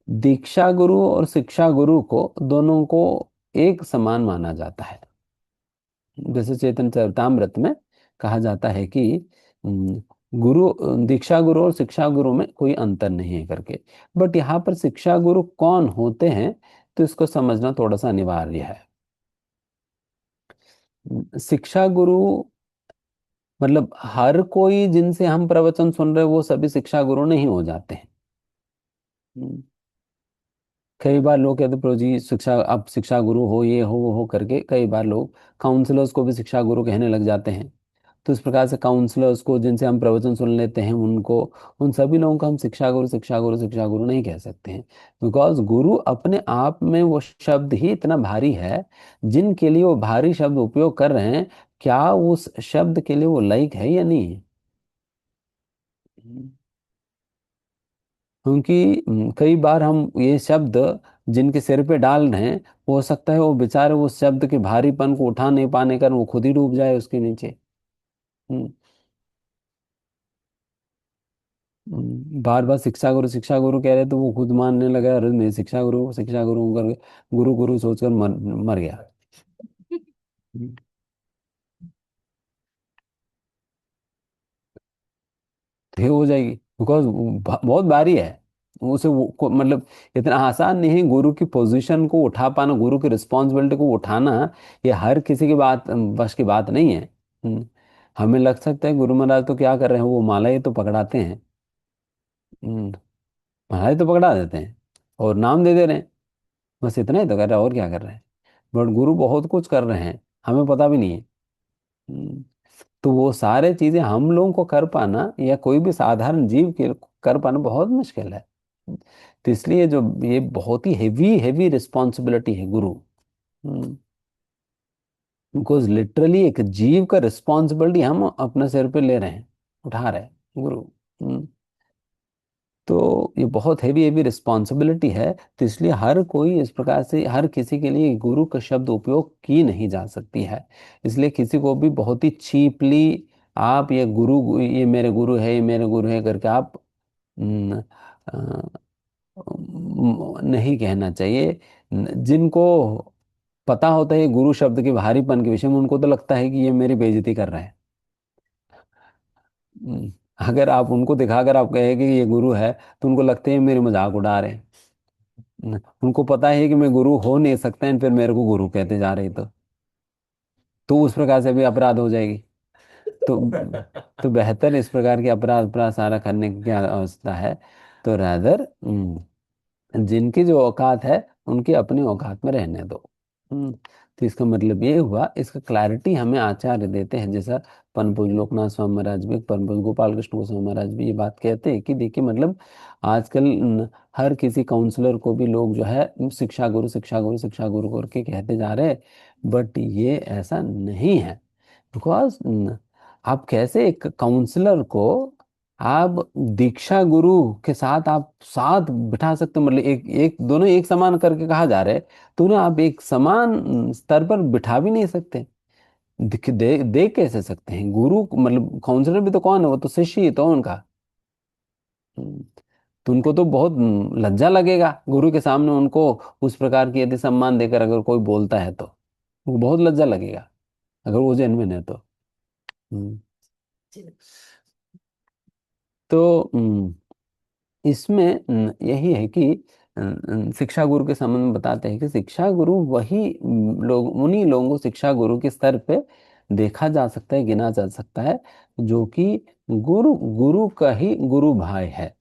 दीक्षा गुरु और शिक्षा गुरु को दोनों को एक समान माना जाता है। जैसे चैतन्य चरितामृत में कहा जाता है कि गुरु, दीक्षा गुरु और शिक्षा गुरु में कोई अंतर नहीं है करके। बट यहाँ पर शिक्षा गुरु कौन होते हैं, तो इसको समझना थोड़ा सा अनिवार्य है। शिक्षा गुरु मतलब हर कोई जिनसे हम प्रवचन सुन रहे हैं वो सभी शिक्षा गुरु नहीं हो जाते हैं। कई बार लोग कहते प्रभु जी शिक्षा, अब शिक्षा गुरु हो, ये हो वो हो करके कई बार लोग काउंसलर्स को भी शिक्षा गुरु कहने लग जाते हैं। तो इस प्रकार से काउंसलर्स को जिनसे हम प्रवचन सुन लेते हैं उनको, उन सभी लोगों को हम शिक्षा गुरु शिक्षा गुरु शिक्षा गुरु नहीं कह सकते हैं। बिकॉज गुरु अपने आप में वो शब्द ही इतना भारी है, जिनके लिए वो भारी शब्द उपयोग कर रहे हैं, क्या उस शब्द के लिए वो लायक है या नहीं है। क्योंकि कई बार हम ये शब्द जिनके सिर पे डाल रहे हैं, हो सकता है वो बेचारे उस शब्द के भारीपन को उठा नहीं पाने कर वो खुद ही डूब जाए उसके नीचे। बार बार शिक्षा गुरु कह रहे तो वो खुद मानने लगा, अरे मैं शिक्षा गुरु हूं करके गुरु गुरु सोचकर मर गया। हम्म, तो ये हो जाएगी, बिकॉज बहुत भारी है। उसे मतलब इतना आसान नहीं है गुरु की पोजीशन को उठा पाना, गुरु की रिस्पॉन्सिबिलिटी को उठाना। ये हर किसी की बात, बस की बात नहीं है। हमें लग सकता है गुरु महाराज तो क्या कर रहे हैं, वो माला ही तो पकड़ाते हैं। हम्म, महाराज तो पकड़ा देते हैं और नाम दे दे रहे हैं, बस इतना ही तो कर रहे हैं, और क्या कर रहे हैं। बट गुरु बहुत कुछ कर रहे हैं, हमें पता भी नहीं है। हम्म, तो वो सारे चीजें हम लोगों को कर पाना या कोई भी साधारण जीव के कर पाना बहुत मुश्किल है। तो इसलिए जो ये बहुत ही हेवी हेवी रिस्पॉन्सिबिलिटी है गुरु। बिकॉज लिटरली एक जीव का रिस्पॉन्सिबिलिटी हम अपने सिर पे ले रहे हैं, उठा रहे हैं गुरु। हम्म, तो ये बहुत हैवी हैवी रिस्पॉन्सिबिलिटी है। तो इसलिए हर कोई इस प्रकार से, हर किसी के लिए गुरु का शब्द उपयोग की नहीं जा सकती है। इसलिए किसी को भी बहुत ही चीपली आप ये गुरु, ये मेरे गुरु है, ये मेरे गुरु है करके आप न, नहीं कहना चाहिए। जिनको पता होता है ये गुरु शब्द के भारीपन के विषय में, उनको तो लगता है कि ये मेरी बेइज्जती कर रहा है। हम्म, अगर आप उनको दिखाकर आप कहे कि ये गुरु है, तो उनको लगता है ये मेरे मजाक उड़ा रहे हैं। उनको पता है कि मैं गुरु हो नहीं सकता, फिर मेरे को गुरु कहते जा रहे, तो उस प्रकार से भी अपराध हो जाएगी। तो तो बेहतर इस प्रकार के अपराध अपराध सारा करने की क्या अवस्था है। तो रादर जिनकी जो औकात है उनकी अपनी औकात में रहने दो। तो इसका मतलब ये हुआ, इसका क्लैरिटी हमें आचार्य देते हैं, जैसा परम पूज्य लोकनाथ स्वामी महाराज भी, परम पूज्य गोपाल कृष्ण गोस्वामी महाराज भी ये बात कहते हैं कि देखिए मतलब आजकल हर किसी काउंसलर को भी लोग जो है शिक्षा गुरु शिक्षा गुरु शिक्षा गुरु करके कहते जा रहे हैं। बट ये ऐसा नहीं है। बिकॉज आप कैसे एक काउंसलर को आप दीक्षा गुरु के साथ आप साथ बिठा सकते हो, मतलब एक एक दोनों एक समान करके कहा जा रहा है, तो उन्हें आप एक समान स्तर पर बिठा भी नहीं सकते। दे कैसे सकते हैं गुरु, मतलब काउंसलर भी तो कौन है, वो तो शिष्य ही तो उनका। हम्म, तो उनको तो बहुत लज्जा लगेगा गुरु के सामने उनको उस प्रकार की यदि सम्मान देकर अगर कोई बोलता है तो उनको बहुत लज्जा लगेगा, अगर वो जेन्युइन है तो। हम्म, तो इसमें यही है कि शिक्षा गुरु के संबंध में बताते हैं कि शिक्षा गुरु वही लोग, उन्हीं लोगों को शिक्षा गुरु के स्तर पे देखा जा सकता है, गिना जा सकता है, जो कि गुरु गुरु का ही गुरु भाई है।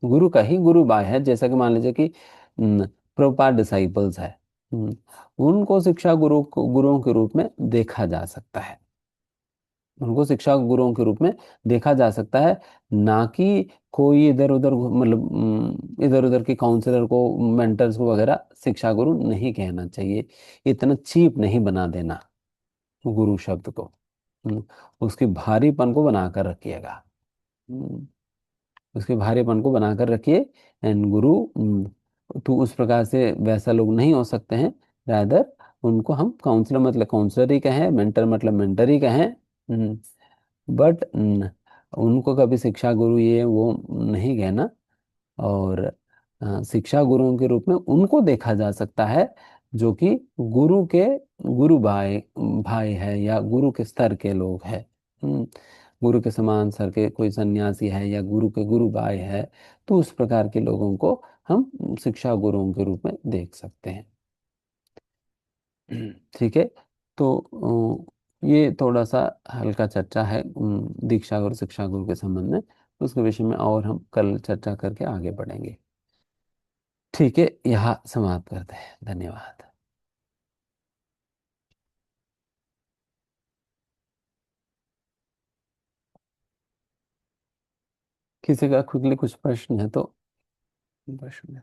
गुरु का ही गुरु भाई है, जैसा कि मान लीजिए कि प्रभुपाद डिसाइपल्स है। हम्म, उनको शिक्षा गुरु गुरुओं के रूप में देखा जा सकता है। उनको शिक्षा गुरुओं के रूप में देखा जा सकता है, ना कि कोई इधर उधर मतलब इधर उधर के काउंसलर को, मेंटर्स को वगैरह शिक्षा गुरु नहीं कहना चाहिए। इतना चीप नहीं बना देना गुरु शब्द को। हम्म, उसके भारीपन को बनाकर रखिएगा। हम्म, उसके भारीपन को बनाकर रखिए। एंड गुरु तो उस प्रकार से वैसा लोग नहीं हो सकते हैं। रादर उनको हम काउंसलर मतलब काउंसलर ही कहें, मेंटर मतलब मेंटर ही कहें। बट उनको कभी शिक्षा गुरु ये वो नहीं कहना। और शिक्षा गुरुओं के रूप में उनको देखा जा सकता है जो कि गुरु के गुरु भाई भाई है या गुरु के स्तर के लोग हैं। हम्म, गुरु के समान स्तर के कोई सन्यासी है या गुरु के गुरु भाई है, तो उस प्रकार के लोगों को हम शिक्षा गुरुओं के रूप में देख सकते हैं। ठीक है। तो ये थोड़ा सा हल्का चर्चा है दीक्षा गुरु शिक्षा गुरु के संबंध में। उसके विषय में और हम कल चर्चा करके आगे बढ़ेंगे। ठीक है, यहाँ समाप्त करते हैं। धन्यवाद। किसी का क्विकली कुछ प्रश्न है तो प्रश्न।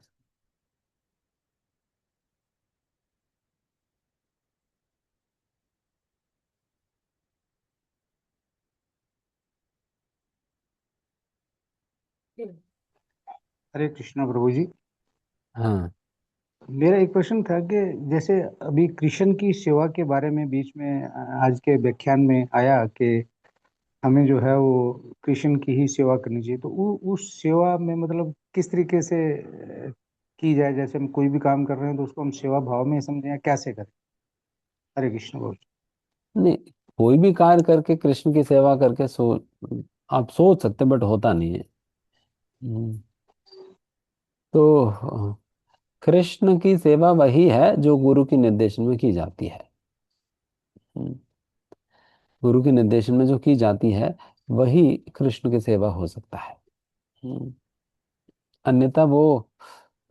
हरे कृष्णा प्रभु जी। हाँ। मेरा एक प्रश्न था कि जैसे अभी कृष्ण की सेवा के बारे में बीच में आज के व्याख्यान में आया कि हमें जो है वो कृष्ण की ही सेवा करनी चाहिए, तो उस सेवा में मतलब किस तरीके से की जाए। जैसे हम कोई भी काम कर रहे हैं तो उसको हम सेवा भाव में समझें या कैसे करें। हरे कृष्ण प्रभु नहीं, कोई भी कार्य करके कृष्ण की सेवा करके आप सोच सकते, बट होता नहीं है। हम्म, तो कृष्ण की सेवा वही है जो गुरु के निर्देशन में की जाती है। हम्म, गुरु के निर्देशन में जो की जाती है वही कृष्ण की सेवा हो सकता है। हम्म, अन्यथा वो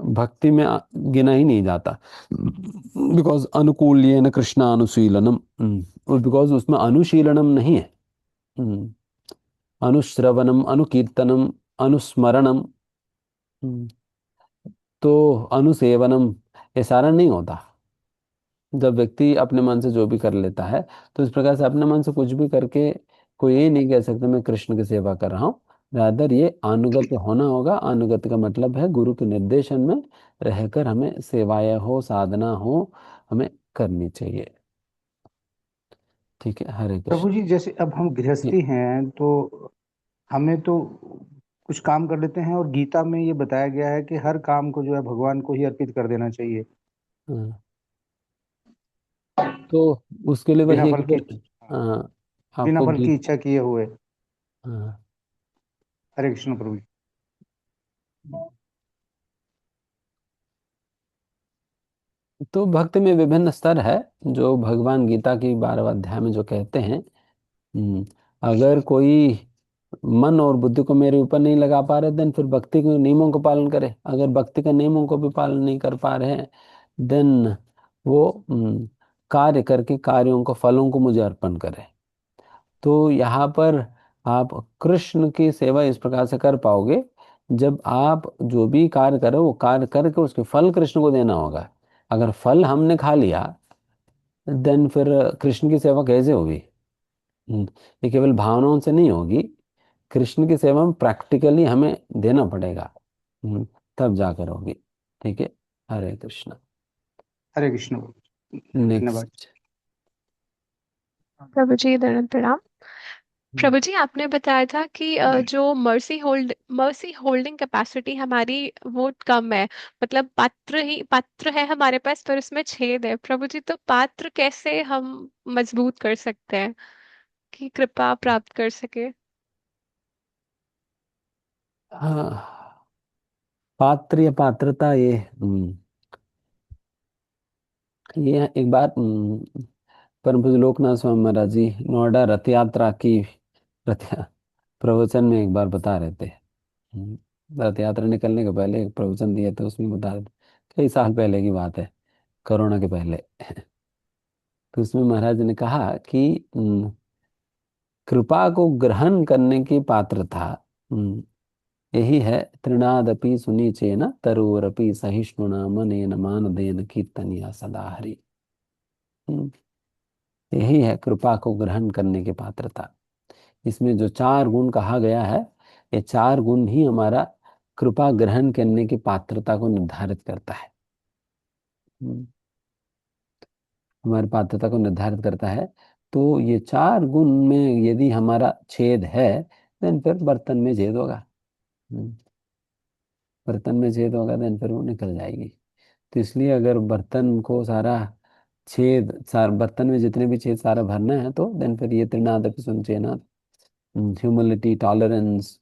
भक्ति में गिना ही नहीं जाता। बिकॉज अनुकूल्येन कृष्ण अनुशीलनम, बिकॉज उसमें अनुशीलनम नहीं है। हम्म, अनुश्रवणम, अनुकीर्तनम, अनुस्मरणम, हम्म, तो अनुसेवनम, ये सारा नहीं होता। जब व्यक्ति अपने मन से जो भी कर लेता है, तो इस प्रकार से अपने मन से कुछ भी करके कोई ये नहीं कह सकता मैं कृष्ण की सेवा कर रहा हूँ। रादर ये अनुगत्य होना होगा। अनुगत्य का मतलब है गुरु के निर्देशन में रहकर हमें सेवाएं हो, साधना हो, हमें करनी चाहिए। ठीक है, हरे प्रभु कृष्ण। जी, जैसे अब हम ये- गृहस्थी हैं तो हमें तो कुछ काम कर लेते हैं, और गीता में ये बताया गया है कि हर काम को जो है भगवान को ही अर्पित कर देना चाहिए, हाँ, तो उसके लिए बिना वही है कि फल की। फिर हाँ, बिना आपको फल की गीत इच्छा किए हुए। हाँ, हरे कृष्ण प्रभु जी। तो भक्ति में विभिन्न स्तर है, जो भगवान गीता की 12वें अध्याय में जो कहते हैं। हम्म, अगर कोई मन और बुद्धि को मेरे ऊपर नहीं लगा पा रहे, देन फिर भक्ति के नियमों का पालन करे। अगर भक्ति के नियमों को भी पालन नहीं कर पा रहे हैं, देन वो कार्य करके कार्यों को, फलों को मुझे अर्पण करे। तो यहाँ पर आप कृष्ण की सेवा इस प्रकार से कर पाओगे, जब आप जो भी कार्य करो वो कार्य करके उसके फल कृष्ण को देना होगा। अगर फल हमने खा लिया, देन फिर कृष्ण की सेवा कैसे होगी? ये केवल भावनाओं से नहीं होगी। कृष्ण की सेवा में प्रैक्टिकली हमें देना पड़ेगा। तब जाकर होगी। ठीक है, हरे कृष्ण। हरे कृष्ण प्रभु जी। धन्यवाद। नेक्स्ट। प्रभु जी दंड प्रणाम। प्रभु जी आपने बताया था कि जो मर्सी होल्डिंग कैपेसिटी हमारी वो कम है। मतलब पात्र है हमारे पास, पर उसमें छेद है। प्रभु जी, तो पात्र कैसे हम मजबूत कर सकते हैं कि कृपा प्राप्त कर सके? हाँ, पात्र या पात्रता, ये एक बात परम पूज्य लोकनाथ स्वामी महाराज जी नोएडा रथ यात्रा की रथ प्रवचन में एक बार बता रहे थे। रथ यात्रा निकलने के पहले एक प्रवचन दिए थे, उसमें बता रहे थे। कई साल पहले की बात है, कोरोना के पहले। तो उसमें महाराज ने कहा कि कृपा को ग्रहण करने की पात्रता, हम्म, यही है तृणादपि सुनीचेन तरुरपि सहिष्णुना मनेन मानदेन कीर्तनिया सदा हरि। हम्म, यही है कृपा को ग्रहण करने की पात्रता। इसमें जो 4 गुण कहा गया है, ये 4 गुण ही हमारा कृपा ग्रहण करने की पात्रता को निर्धारित करता है। हम्म, हमारी पात्रता को निर्धारित करता है। तो ये 4 गुण में यदि हमारा छेद है, देन फिर बर्तन में छेद होगा। हम्म, बर्तन में छेद होगा, देन फिर वो निकल जाएगी। तो इसलिए अगर बर्तन को बर्तन में जितने भी छेद सारा भरना है, तो देन फिर ये त्रिनादपि सुनचेना, humility, tolerance,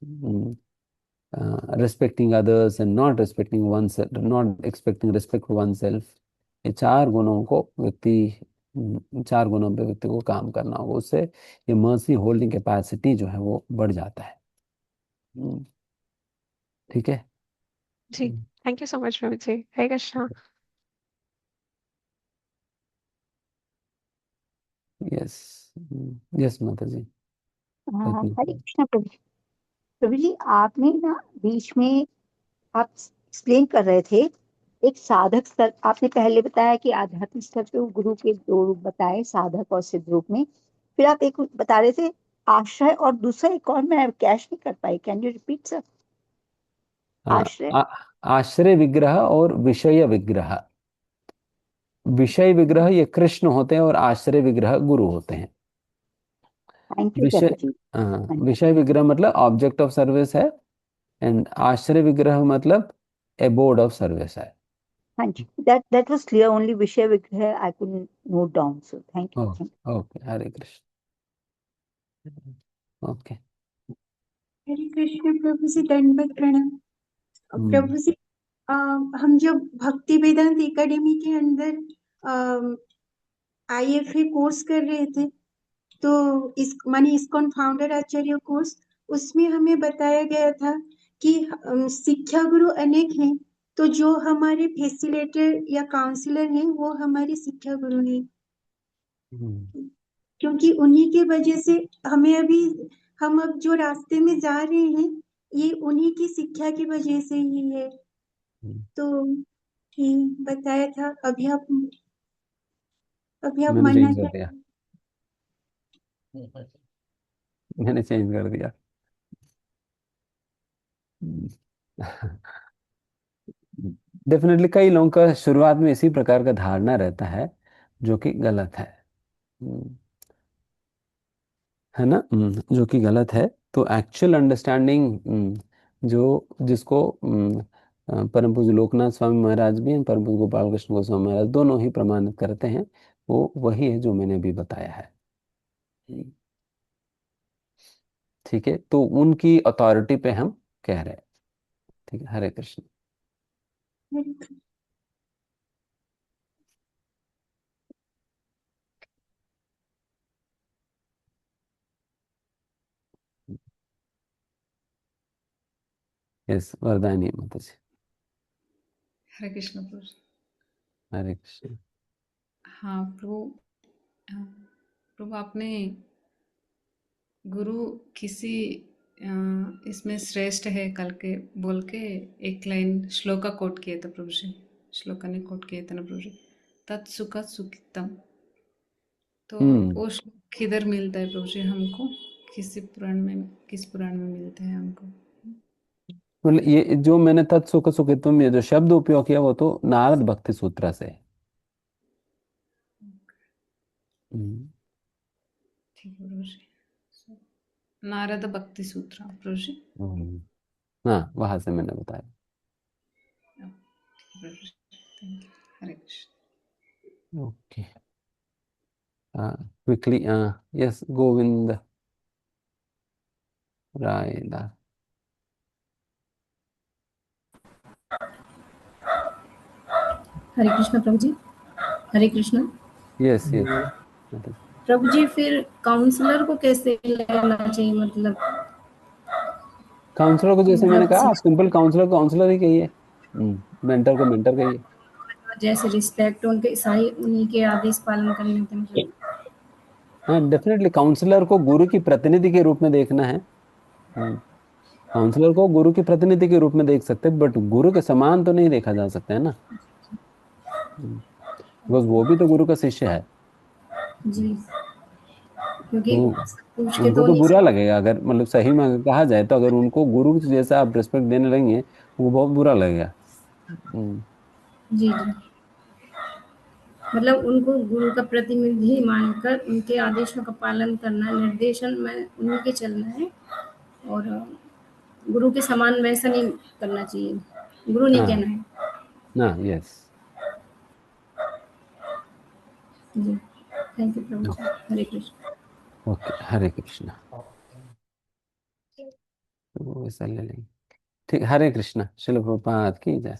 respecting others and not respecting oneself, not expecting respect for oneself, ये 4 गुणों को व्यक्ति 4 गुणों पे व्यक्ति को काम करना होगा। उससे ये मर्सी होल्डिंग कैपेसिटी जो है वो बढ़ जाता है। हम्म, ठीक है। जी, थैंक यू सो मच प्रभु जी। हरे कृष्णा। यस, यस माता जी। हाँ, let me- हरे कृष्णा प्रभु। प्रभु जी, आपने ना बीच में आप एक्सप्लेन कर रहे थे एक साधक स्तर। आपने पहले बताया कि आध्यात्मिक स्तर पे वो गुरु के 2 रूप बताए, साधक और सिद्ध रूप में। फिर आप एक बता रहे थे आश्रय, और दूसरा एक और मैं कैश नहीं कर पाई। Can you repeat sir? हाँ, आश्रय। आश्रय विग्रह और विषय विग्रह। विषय विग्रह ये कृष्ण होते हैं और आश्रय विग्रह गुरु होते हैं। थैंक यू विषय प्रभु जी। हाँ, हाँ जी। विषय विग्रह मतलब ऑब्जेक्ट ऑफ सर्विस है, एंड आश्रय विग्रह मतलब एबोर्ड ऑफ सर्विस है। हाँ जी, दैट वाज क्लियर। ओनली विषय विग्रह I could note down, so thank oh, you, thank okay, Hare Krishna. Okay. Hare Krishna प्रभु जी, दंडवत प्रणाम। हम्म, प्रभु जी, हम जब भक्ति वेदांत एकेडमी के अंदर आईएफए कोर्स कर रहे थे, तो इस माने इस्कॉन फाउंडर आचार्य कोर्स, उसमें हमें बताया गया था कि शिक्षा गुरु अनेक हैं, तो जो हमारे फैसिलिटेटर या काउंसलर हैं वो हमारे शिक्षा गुरु हैं, क्योंकि उन्हीं के वजह से हम अब जो रास्ते में जा रहे हैं ये उन्हीं की शिक्षा की वजह से ही है। तो ये बताया था। अभी आप मैंने मानना चेंज कर दिया, मैंने चेंज कर दिया। डेफिनेटली कई लोगों का शुरुआत में इसी प्रकार का धारणा रहता है जो कि गलत है। हम्म, है ना। जो कि गलत है। तो एक्चुअल अंडरस्टैंडिंग जो जिसको परम पूज्य लोकनाथ स्वामी महाराज भी हैं, परम पूज्य गोपाल कृष्ण गोस्वामी महाराज दोनों ही प्रमाणित करते हैं, वो वही है जो मैंने अभी बताया है। हम्म, ठीक है, तो उनकी अथॉरिटी पे हम कह रहे हैं। ठीक है, हरे कृष्ण। चाहिए। यस, वरदानी माता जी। हरे कृष्ण प्रभु। हरे कृष्ण। हाँ प्रभु, प्रभु आपने गुरु किसी इसमें श्रेष्ठ है कल के बोल के एक लाइन श्लोका कोट किए थे प्रभु जी, श्लोका ने कोट किए थे ना प्रभु जी, तत्सुख सुखितम। तो वो श्लोक किधर मिलता है प्रभु जी हमको? किस पुराण में मिलते हैं हमको? मतलब ये जो मैंने तत्सुख सुखित्वम ये जो शब्द उपयोग किया वो तो नारद भक्ति सूत्र से है। हम्म, ठीक है प्रभु जी, नारद भक्ति सूत्र प्रभु जी। हम्म, हाँ, वहां से मैंने बताया। प्रभु जी, thank you. Hare Krishna. Okay, quickly, yes, Govind Rai Das. Hare Krishna प्रभु जी। Hare Krishna yes yes. प्रभु जी। फिर काउंसलर को कैसे लेना चाहिए? मतलब काउंसलर को जैसे मैंने कहा, आप सिंपल शिक्षा काउंसलर को काउंसलर ही कहिए, मेंटर को मेंटर कहिए। जैसे रिस्पेक्ट उनके सारी उन्हीं के आदेश पालन करने होते हैं मतलब। हाँ, डेफिनेटली काउंसलर को गुरु की प्रतिनिधि के रूप में देखना है। काउंसलर को गुरु की प्रतिनिधि के रूप में देख सकते हैं, बट गुरु के समान तो नहीं देखा जा सकता है ना, बिकॉज वो भी तो गुरु का शिष्य है। जी, क्योंकि तो पूछ के उनको तो तो नहीं बुरा सकते। लगेगा, अगर मतलब सही में अगर कहा जाए तो, अगर उनको गुरु जैसा आप रिस्पेक्ट देने लगेंगे वो बहुत बुरा लगेगा। हम्म, जी जी, मतलब उनको गुरु का प्रतिनिधि मानकर उनके आदेशों का पालन करना, निर्देशन में उन्हीं के चलना है। और गुरु के समान वैसा नहीं करना चाहिए, गुरु नहीं हाँ कहना है। ना, यस। जी, थैंक यू प्रभु जी। हरे कृष्ण। ओके, हरे कृष्ण। तो वो ऐसा ले लेंगे। ठीक, हरे कृष्ण। शिल प्रभुपाद की जय।